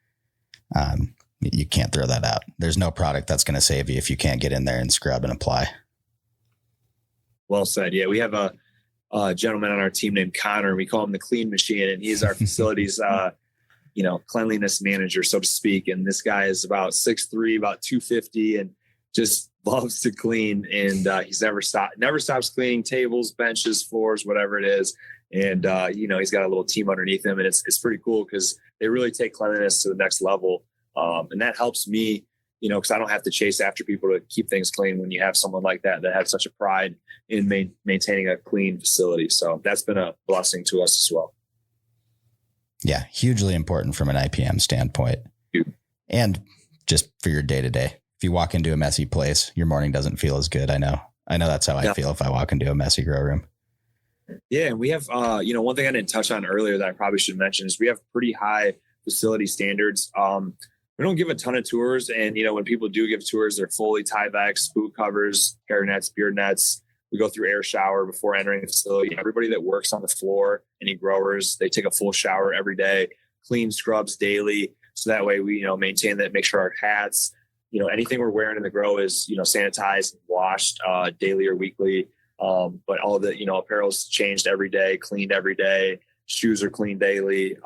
You can't throw that out. There's no product that's going to save you if you can't get in there and scrub and apply. Well said. Yeah, we have a gentleman on our team named Connor. We call him the Clean Machine, and he's our facilities, cleanliness manager, so to speak. And this guy is about 6'3", about 250, and just loves to clean. And he's never stops cleaning tables, benches, floors, whatever it is. And he's got a little team underneath him, and it's pretty cool because they really take cleanliness to the next level. And that helps me, because I don't have to chase after people to keep things clean when you have someone like that has such a pride in maintaining a clean facility. So that's been a blessing to us as well. Yeah, hugely important from an IPM standpoint. And just for your day to day. If you walk into a messy place, your morning doesn't feel as good. I know that's how I feel if I walk into a messy grow room. Yeah. And we have, one thing I didn't touch on earlier that I probably should mention is we have pretty high facility standards. We don't give a ton of tours. And, when people do give tours, they're fully Tyvek, boot covers, hair nets, beard nets. We go through air shower before entering the facility. Everybody that works on the floor, any growers, they take a full shower every day, clean scrubs daily. So that way we, maintain that, make sure our hats, anything we're wearing in the grow is, sanitized and washed daily or weekly. But all the, apparel's changed every day, cleaned every day. Shoes are cleaned daily,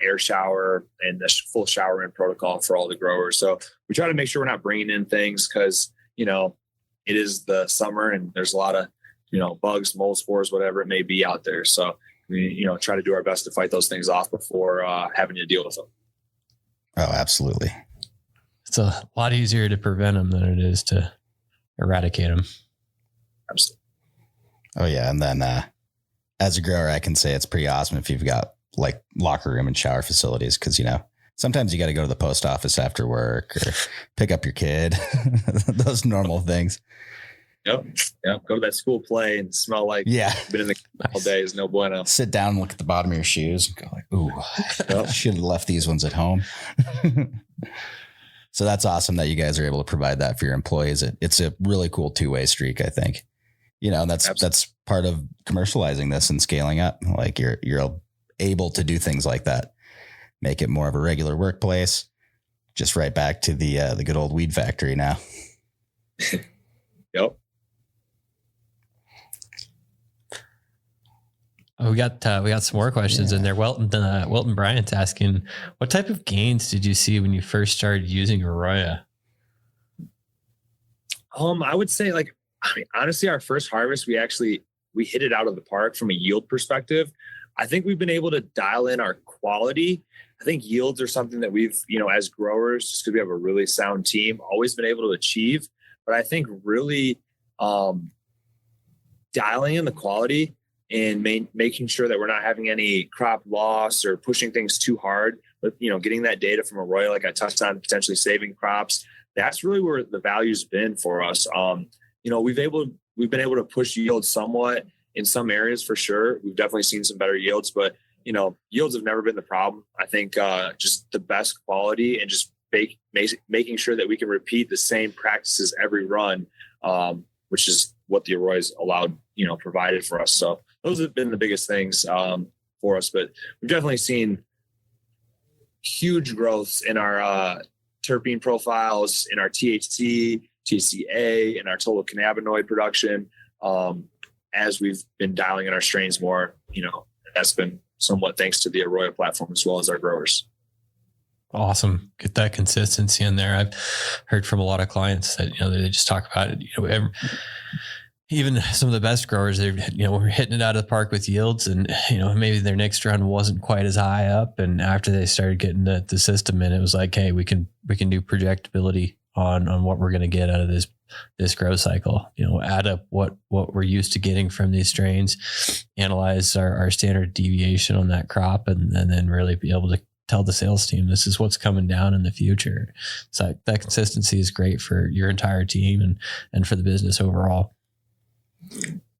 air shower and the full shower in protocol for all the growers. So we try to make sure we're not bringing in things because, it is the summer and there's a lot of, bugs, mold spores, whatever it may be out there. So we, try to do our best to fight those things off before having to deal with them. Oh, absolutely. It's a lot easier to prevent them than it is to eradicate them. Absolutely. Oh yeah. And then, as a grower, I can say it's pretty awesome if you've got like locker room and shower facilities. Cause sometimes you got to go to the post office after work or pick up your kid, those normal things. Yep. Go to that school play and smell like been in the all day is no bueno. Sit down and look at the bottom of your shoes and go like, ooh, I should have left these ones at home. So that's awesome that you guys are able to provide that for your employees. It's a really cool two-way streak, I think. And that's part of commercializing this and scaling up. Like you're able to do things like that, make it more of a regular workplace. Just right back to the good old weed factory now. Yep. We got some more questions in there. Wilton Bryant's asking, what type of gains did you see when you first started using AROYA? I would say honestly, our first harvest, we hit it out of the park from a yield perspective. I think we've been able to dial in our quality. I think yields are something that we've, as growers, just because we have a really sound team, always been able to achieve. But I think really dialing in the quality and making sure that we're not having any crop loss or pushing things too hard, but, getting that data from AROYA, like I touched on, potentially saving crops. That's really where the value's been for us. We've been able to push yields somewhat in some areas for sure. We've definitely seen some better yields, but yields have never been the problem. I think just the best quality and just making sure that we can repeat the same practices every run, which is what the AROYA's allowed, provided for us. So those have been the biggest things for us, but we've definitely seen huge growths in our terpene profiles, in our THC, TCA, and our total cannabinoid production as we've been dialing in our strains more. That's been somewhat thanks to the AROYA platform as well as our growers. Awesome. Get that consistency in there. I've heard from a lot of clients that, they just talk about it, even some of the best growers, we're hitting it out of the park with yields and, maybe their next run wasn't quite as high up. And after they started getting the system in, it was like, hey, we can do projectability on what we're going to get out of this growth cycle, add up what we're used to getting from these strains, analyze our standard deviation on that crop, and then really be able to tell the sales team, this is what's coming down in the future. So that consistency is great for your entire team and for the business overall.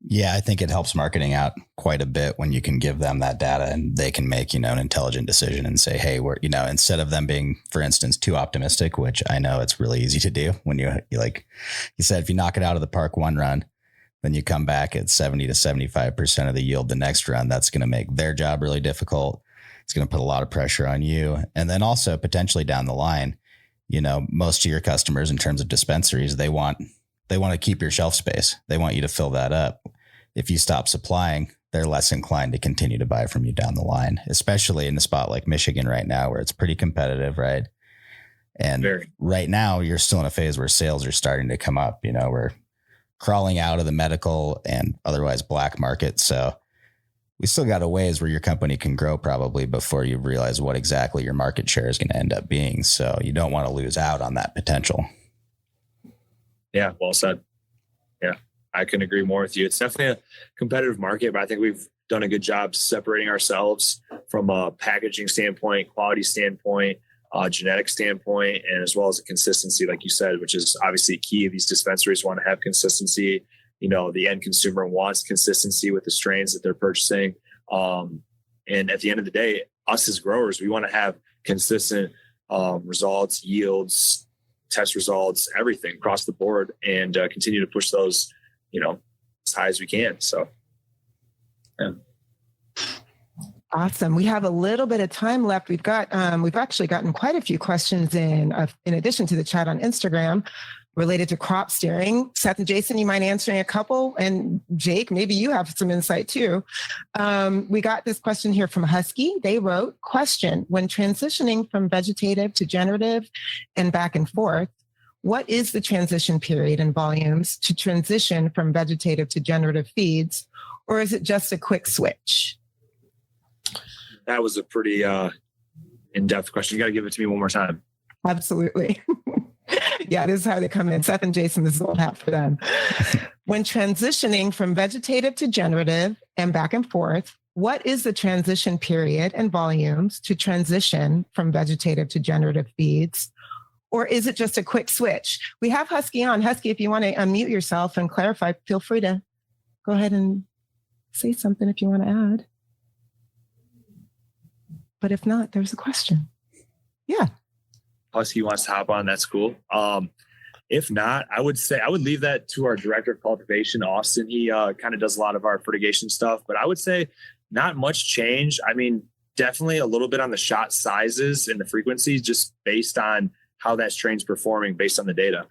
Yeah, I think it helps marketing out quite a bit when you can give them that data and they can make, an intelligent decision and say, hey, we're, instead of them being, for instance, too optimistic, which I know it's really easy to do when you like you said, if you knock it out of the park one run, then you come back at 70 to 75% of the yield the next run. That's going to make their job really difficult. It's going to put a lot of pressure on you. And then also potentially down the line, most of your customers in terms of dispensaries, they want to keep your shelf space. They want you to fill that up. If you stop supplying, they're less inclined to continue to buy from you down the line, especially in a spot like Michigan right now, where it's pretty competitive, right? And right now you're still in a phase where sales are starting to come up. We're crawling out of the medical and otherwise black market. So we still got a ways where your company can grow probably before you realize what exactly your market share is going to end up being. So you don't want to lose out on that potential. Yeah, well said. Yeah, I couldn't agree more with you. It's definitely a competitive market, but I think we've done a good job separating ourselves from a packaging standpoint, quality standpoint, genetic standpoint, and as well as a consistency, like you said, which is obviously key. These dispensaries want to have consistency. The end consumer wants consistency with the strains that they're purchasing. And at the end of the day, us as growers, we want to have consistent results, yields, test results, everything across the board, and continue to push those, as high as we can. So, yeah. Awesome. We have a little bit of time left. We've actually gotten quite a few questions in addition to the chat on Instagram. related to crop steering. Seth and Jason, you mind answering a couple? And Jake, maybe you have some insight too. We got this question here from Husky. They wrote, question, when transitioning from vegetative to generative and back and forth, what is the transition period and volumes to transition from vegetative to generative feeds? Or is it just a quick switch? That was a pretty in-depth question. You got to give it to me one more time. Absolutely. Yeah, this is how they come in. Seth and Jason, this is all half for them. When transitioning from vegetative to generative and back and forth, what is the transition period and volumes to transition from vegetative to generative feeds? Or is it just a quick switch? We have Husky on. Husky, if you want to unmute yourself and clarify, feel free to go ahead and say something if you want to add. But if not, there's a question. Yeah. Husky wants to hop on. That's cool. If not, I would leave that to our director of cultivation, Austin. He kind of does a lot of our fertigation stuff, but I would say not much change. I mean, definitely a little bit on the shot sizes and the frequencies, just based on how that strain's performing based on the data.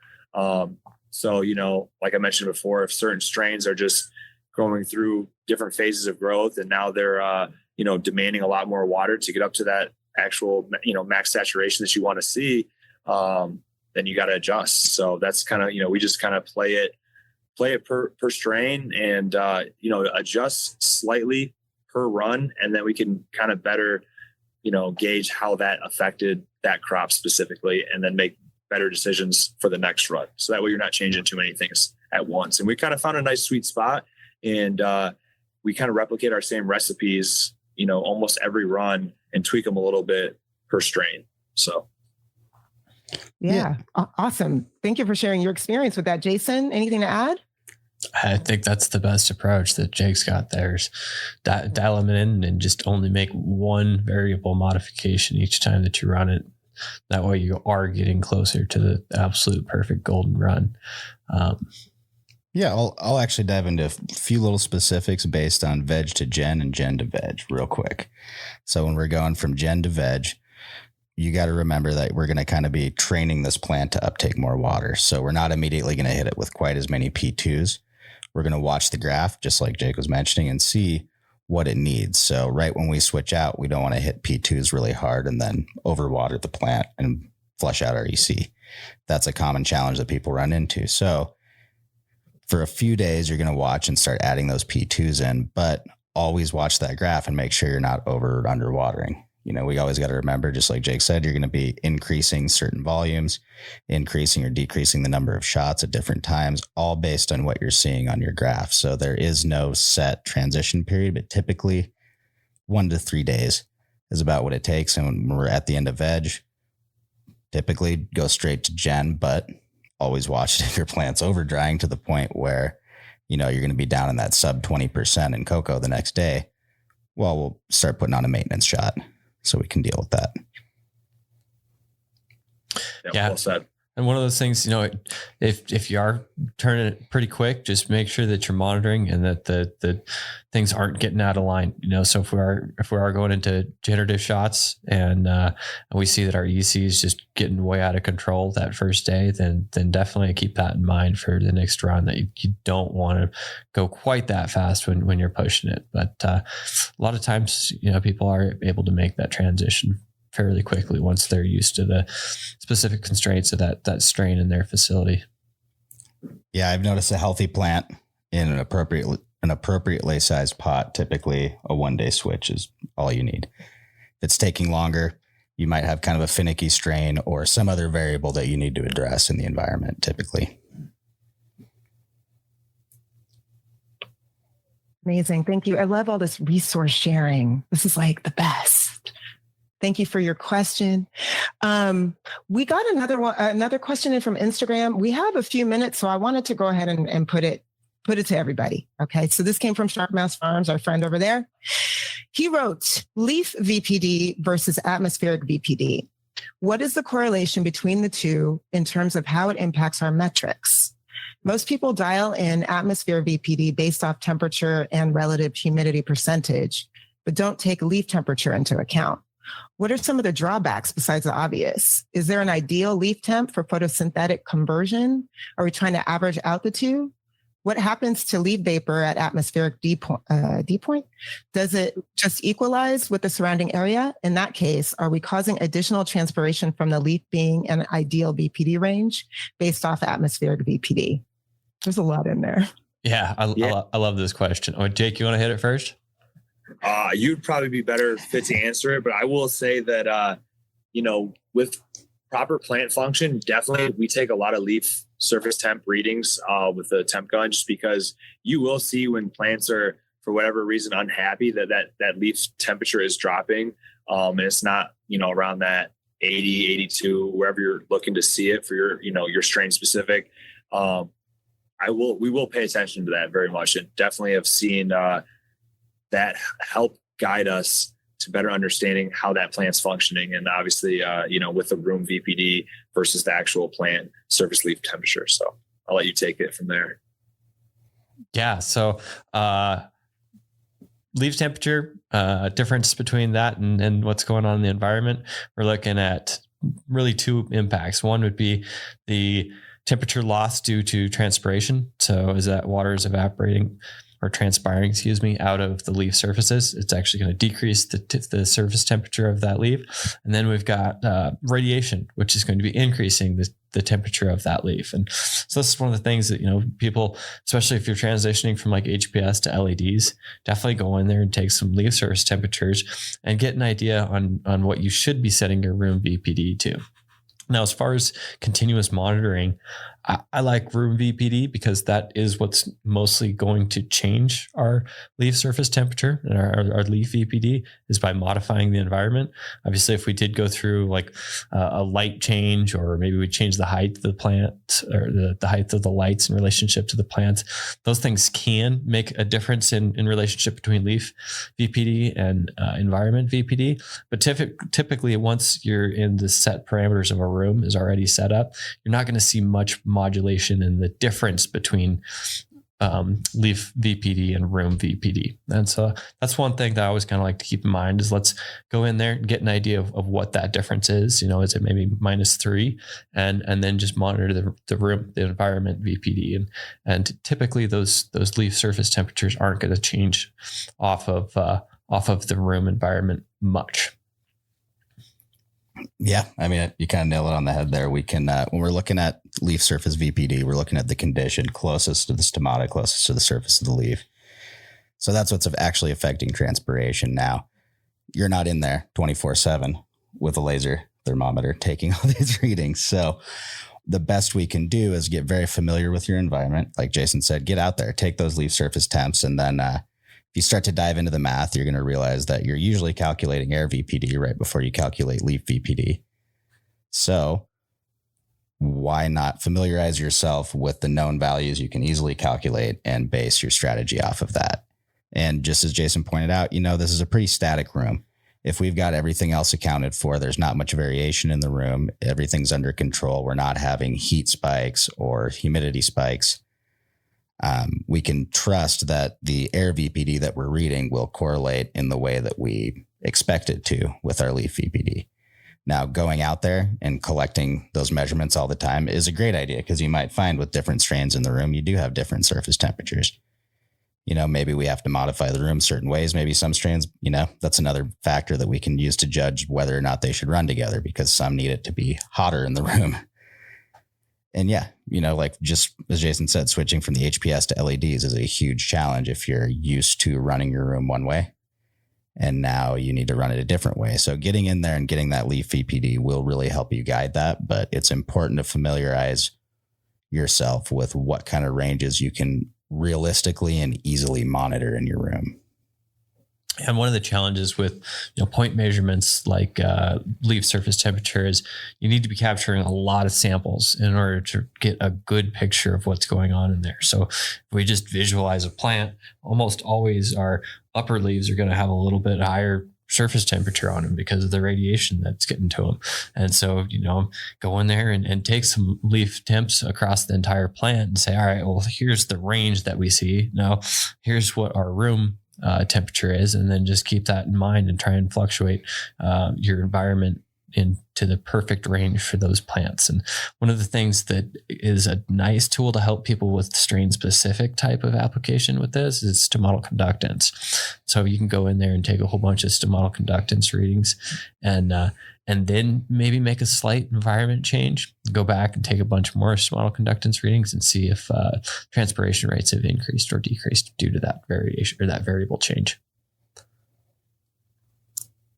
So, like I mentioned before, if certain strains are just going through different phases of growth and now they're, demanding a lot more water to get up to that actual, max saturation that you want to see, then you got to adjust. So that's kind of, we just kind of play it per strain and, adjust slightly per run. And then we can kind of better, gauge how that affected that crop specifically, and then make better decisions for the next run. So that way you're not changing too many things at once. And we kind of found a nice sweet spot, and we kind of replicate our same recipes, almost every run, and tweak them a little bit per strain. So. Yeah. Awesome. Thank you for sharing your experience with that. Jason, anything to add? I think that's the best approach that Jake's got there, is dial them in and just only make one variable modification each time that you run it. That way you are getting closer to the absolute perfect golden run. Yeah, I'll actually dive into a few little specifics based on veg to gen and gen to veg real quick. So when we're going from gen to veg, you got to remember that we're going to kind of be training this plant to uptake more water. So we're not immediately going to hit it with quite as many P2s. We're going to watch the graph, just like Jake was mentioning, and see what it needs. So right when we switch out, we don't want to hit P2s really hard and then overwater the plant and flush out our EC. That's a common challenge that people run into. So for a few days, you're going to watch and start adding those P2s in, but always watch that graph and make sure you're not over or under watering. We always got to remember, just like Jake said, you're going to be increasing certain volumes, increasing or decreasing the number of shots at different times, all based on what you're seeing on your graph. So there is no set transition period, but typically 1 to 3 days is about what it takes. And when we're at the end of veg, typically go straight to gen, but always watch if your plant's over drying to the point where, you're going to be down in that sub 20% in cocoa the next day. Well, we'll start putting on a maintenance shot so we can deal with that. Yeah. Well said. And one of those things, if you are turning it pretty quick, just make sure that you're monitoring and that the things aren't getting out of line. So if we are going into generative shots and we see that our EC is just getting way out of control that first day, then definitely keep that in mind for the next run, that you don't want to go quite that fast when you're pushing it. But a lot of times, people are able to make that transition fairly quickly once they're used to the specific constraints of that strain in their facility. Yeah, I've noticed a healthy plant in an appropriately sized pot, typically a 1-day switch is all you need. If it's taking longer, you might have kind of a finicky strain or some other variable that you need to address in the environment typically. Amazing. Thank you. I love all this resource sharing. This is like the best. Thank you for your question. We got another question in from Instagram. We have a few minutes, so I wanted to go ahead and put it to everybody. Okay, so this came from Sharp Mouse Farms, our friend over there. He wrote, leaf VPD versus atmospheric VPD. What is the correlation between the two in terms of how it impacts our metrics? Most people dial in atmosphere VPD based off temperature and relative humidity percentage, but don't take leaf temperature into account. What are some of the drawbacks besides the obvious? Is there an ideal leaf temp for photosynthetic conversion? Are we trying to average out the two? What happens to leaf vapor at atmospheric dew point? Does it just equalize with the surrounding area? In that case, are we causing additional transpiration from the leaf being an ideal VPD range based off atmospheric VPD? There's a lot in there. Yeah, I love this question. Oh, Jake, you want to hit it first? You'd probably be better fit to answer it, but I will say that, with proper plant function, definitely we take a lot of leaf surface temp readings with the temp gun, just because you will see when plants are, for whatever reason, unhappy that leaf temperature is dropping. And it's not, around that 80, 82, wherever you're looking to see it for your strain specific. We will pay attention to that very much, and definitely have seen that help guide us to better understanding how that plant's functioning. And obviously, with the room VPD versus the actual plant surface leaf temperature. So I'll let you take it from there. Yeah. So, leaf temperature, difference between that and what's going on in the environment. We're looking at really two impacts. One would be the temperature loss due to transpiration. So as that water is evaporating or transpiring, out of the leaf surfaces, it's actually going to decrease the surface temperature of that leaf. And then we've got radiation, which is going to be increasing the temperature of that leaf. And so this is one of the things that, people, especially if you're transitioning from like HPS to LEDs, definitely go in there and take some leaf surface temperatures and get an idea on what you should be setting your room VPD to. Now, as far as continuous monitoring, I like room VPD because that is what's mostly going to change our leaf surface temperature, and our leaf VPD is by modifying the environment. Obviously, if we did go through like a light change, or maybe we change the height of the plant or the height of the lights in relationship to the plants, those things can make a difference in relationship between leaf VPD and environment VPD. But typically, once you're in the set parameters of a room is already set up, you're not going to see much modulation in the difference between leaf VPD and room VPD. And so that's one thing that I always kind of like to keep in mind is let's go in there and get an idea of what that difference is. Is it maybe -3 and then just monitor the environment VPD. And typically those leaf surface temperatures aren't going to change off of the room environment much. Yeah. I mean, you kind of nail it on the head there. We can, when we're looking at leaf surface VPD, we're looking at the condition closest to the stomata, closest to the surface of the leaf. So that's what's actually affecting transpiration. Now, you're not in there 24/7 with a laser thermometer taking all these readings. So the best we can do is get very familiar with your environment. Like Jason said, get out there, take those leaf surface temps, and then if you start to dive into the math, you're going to realize that you're usually calculating air VPD right before you calculate leaf VPD. So why not familiarize yourself with the known values you can easily calculate and base your strategy off of that? And just as Jason pointed out, this is a pretty static room. If we've got everything else accounted for, there's not much variation in the room. Everything's under control. We're not having heat spikes or humidity spikes. We can trust that the air VPD that we're reading will correlate in the way that we expect it to with our leaf VPD. Now, going out there and collecting those measurements all the time is a great idea because you might find with different strains in the room, you do have different surface temperatures. Maybe we have to modify the room certain ways. Maybe some strains, that's another factor that we can use to judge whether or not they should run together because some need it to be hotter in the room. And yeah, like just as Jason said, switching from the HPS to LEDs is a huge challenge if you're used to running your room one way and now you need to run it a different way. So getting in there and getting that leaf VPD will really help you guide that. But it's important to familiarize yourself with what kind of ranges you can realistically and easily monitor in your room. And one of the challenges with point measurements like leaf surface temperature is you need to be capturing a lot of samples in order to get a good picture of what's going on in there. So if we just visualize a plant, almost always our upper leaves are going to have a little bit higher surface temperature on them because of the radiation that's getting to them. And so, go in there and take some leaf temps across the entire plant and say, all right, well, here's the range that we see. Now, here's what our room temperature is, and then just keep that in mind and try and fluctuate your environment into the perfect range for those plants. And one of the things that is a nice tool to help people with strain specific type of application with this is stomatal conductance. So you can go in there and take a whole bunch of stomatal conductance readings and then maybe make a slight environment change, go back and take a bunch more stomatal conductance readings and see if transpiration rates have increased or decreased due to that variation or that variable change.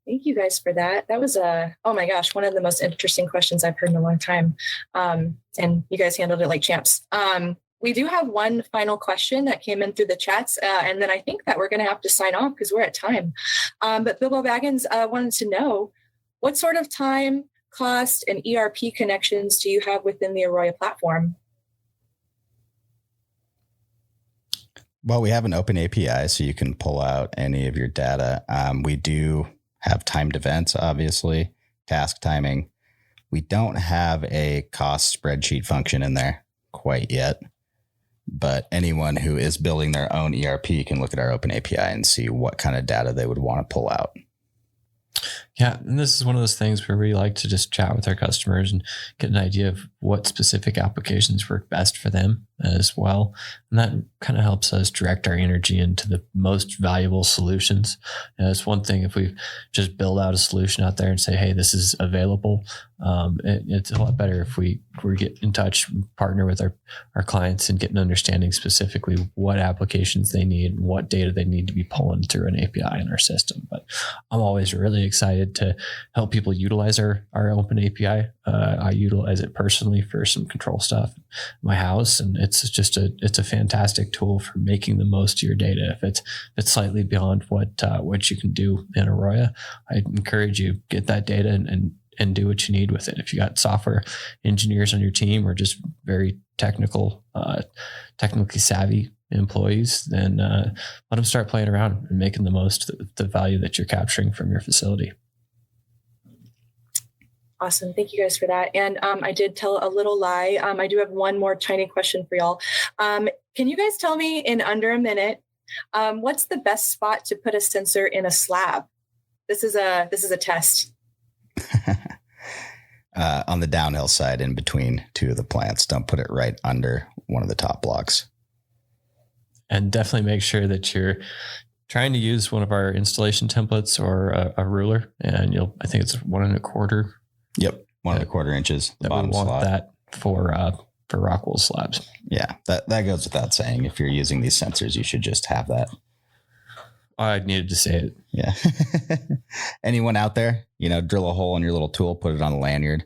Thank you guys for that. That was oh my gosh, one of the most interesting questions I've heard in a long time. And you guys handled it like champs. We do have one final question that came in through the chats. And then I think that we're going to have to sign off because we're at time. But Bilbo Baggins wanted to know, what sort of time, cost, and ERP connections do you have within the AROYA platform? Well, we have an open API, so you can pull out any of your data. We do have timed events, obviously, task timing. We don't have a cost spreadsheet function in there quite yet, but anyone who is building their own ERP can look at our open API and see what kind of data they would want to pull out. Yeah, and this is one of those things where we like to just chat with our customers and get an idea of what specific applications work best for them as well. And that kind of helps us direct our energy into the most valuable solutions. And it's one thing if we just build out a solution out there and say, hey, this is available. It's a lot better if we get in touch, partner with our clients and get an understanding specifically what applications they need, what data they need to be pulling through an API in our system. But I'm always really excited to help people utilize our open API. I utilize it personally for some control stuff in my house, and it's a fantastic tool for making the most of your data. If it's slightly beyond what you can do in AROYA, I encourage you get that data and do what you need with it. If you got software engineers on your team or just very technically savvy employees, then let them start playing around and making the most of the value that you're capturing from your facility. Awesome. Thank you guys for that. And I did tell a little lie. I do have one more tiny question for y'all. Can you guys tell me in under a minute, what's the best spot to put a sensor in a slab? This is a test. On the downhill side in between two of the plants. Don't put it right under one of the top blocks. And definitely make sure that you're trying to use one of our installation templates or a ruler. And I think it's 1 1/4. Yep. 1 1/4 inches. The bottom slot. Want that for Rockwool slabs. Yeah. That goes without saying. If you're using these sensors, you should just have that. I needed to say it. Yeah. Anyone out there, drill a hole in your little tool, put it on a lanyard.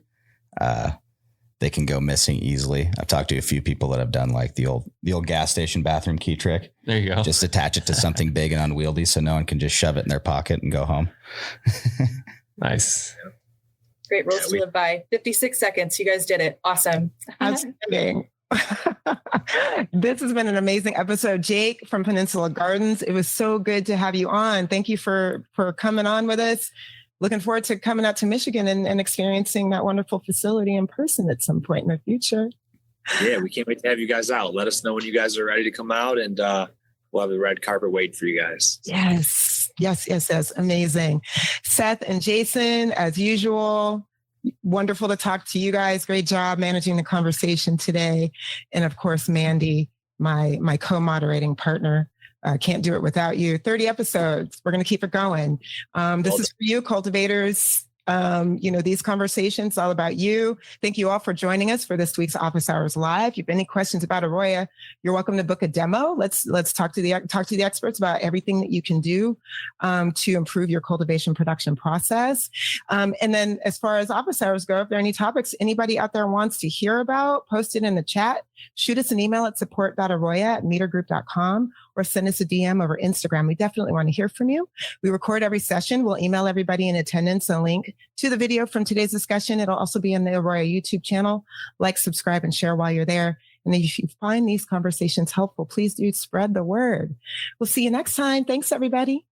They can go missing easily. I've talked to a few people that have done like the old gas station bathroom key trick. There you go. Just attach it to something big and unwieldy so no one can just shove it in their pocket and go home. Nice. Great rules to live by. 56 seconds. You guys did it. Awesome. Outstanding. This has been an amazing episode. Jake from Peninsula Gardens, it was so good to have you on. Thank you for coming on with us. Looking forward to coming out to Michigan and experiencing that wonderful facility in person at some point in the future. Yeah, we can't wait to have you guys out. Let us know when you guys are ready to come out, and we'll have the red carpet waiting for you guys. Yes. Amazing. Seth and Jason, as usual, wonderful to talk to you guys. Great job managing the conversation today. And of course, Mandy, my co-moderating partner. Can't do it without you. 30 episodes. We're going to keep it going. This is for you, cultivators. These conversations all about you. Thank you all for joining us for this week's Office Hours Live. If you have any questions about AROYA, you're welcome to book a demo. Let's talk to the experts about everything that you can do to improve your cultivation production process. And then as far as office hours go, if there are any topics anybody out there wants to hear about, post it in the chat. Shoot us an email at support.aroya@metergroup.com or send us a DM over Instagram. We definitely want to hear from you. We record every session. We'll email everybody in attendance a link to the video from today's discussion. It'll also be in the AROYA YouTube channel. Like, subscribe, and share while you're there. And if you find these conversations helpful, please do spread the word. We'll see you next time. Thanks, everybody.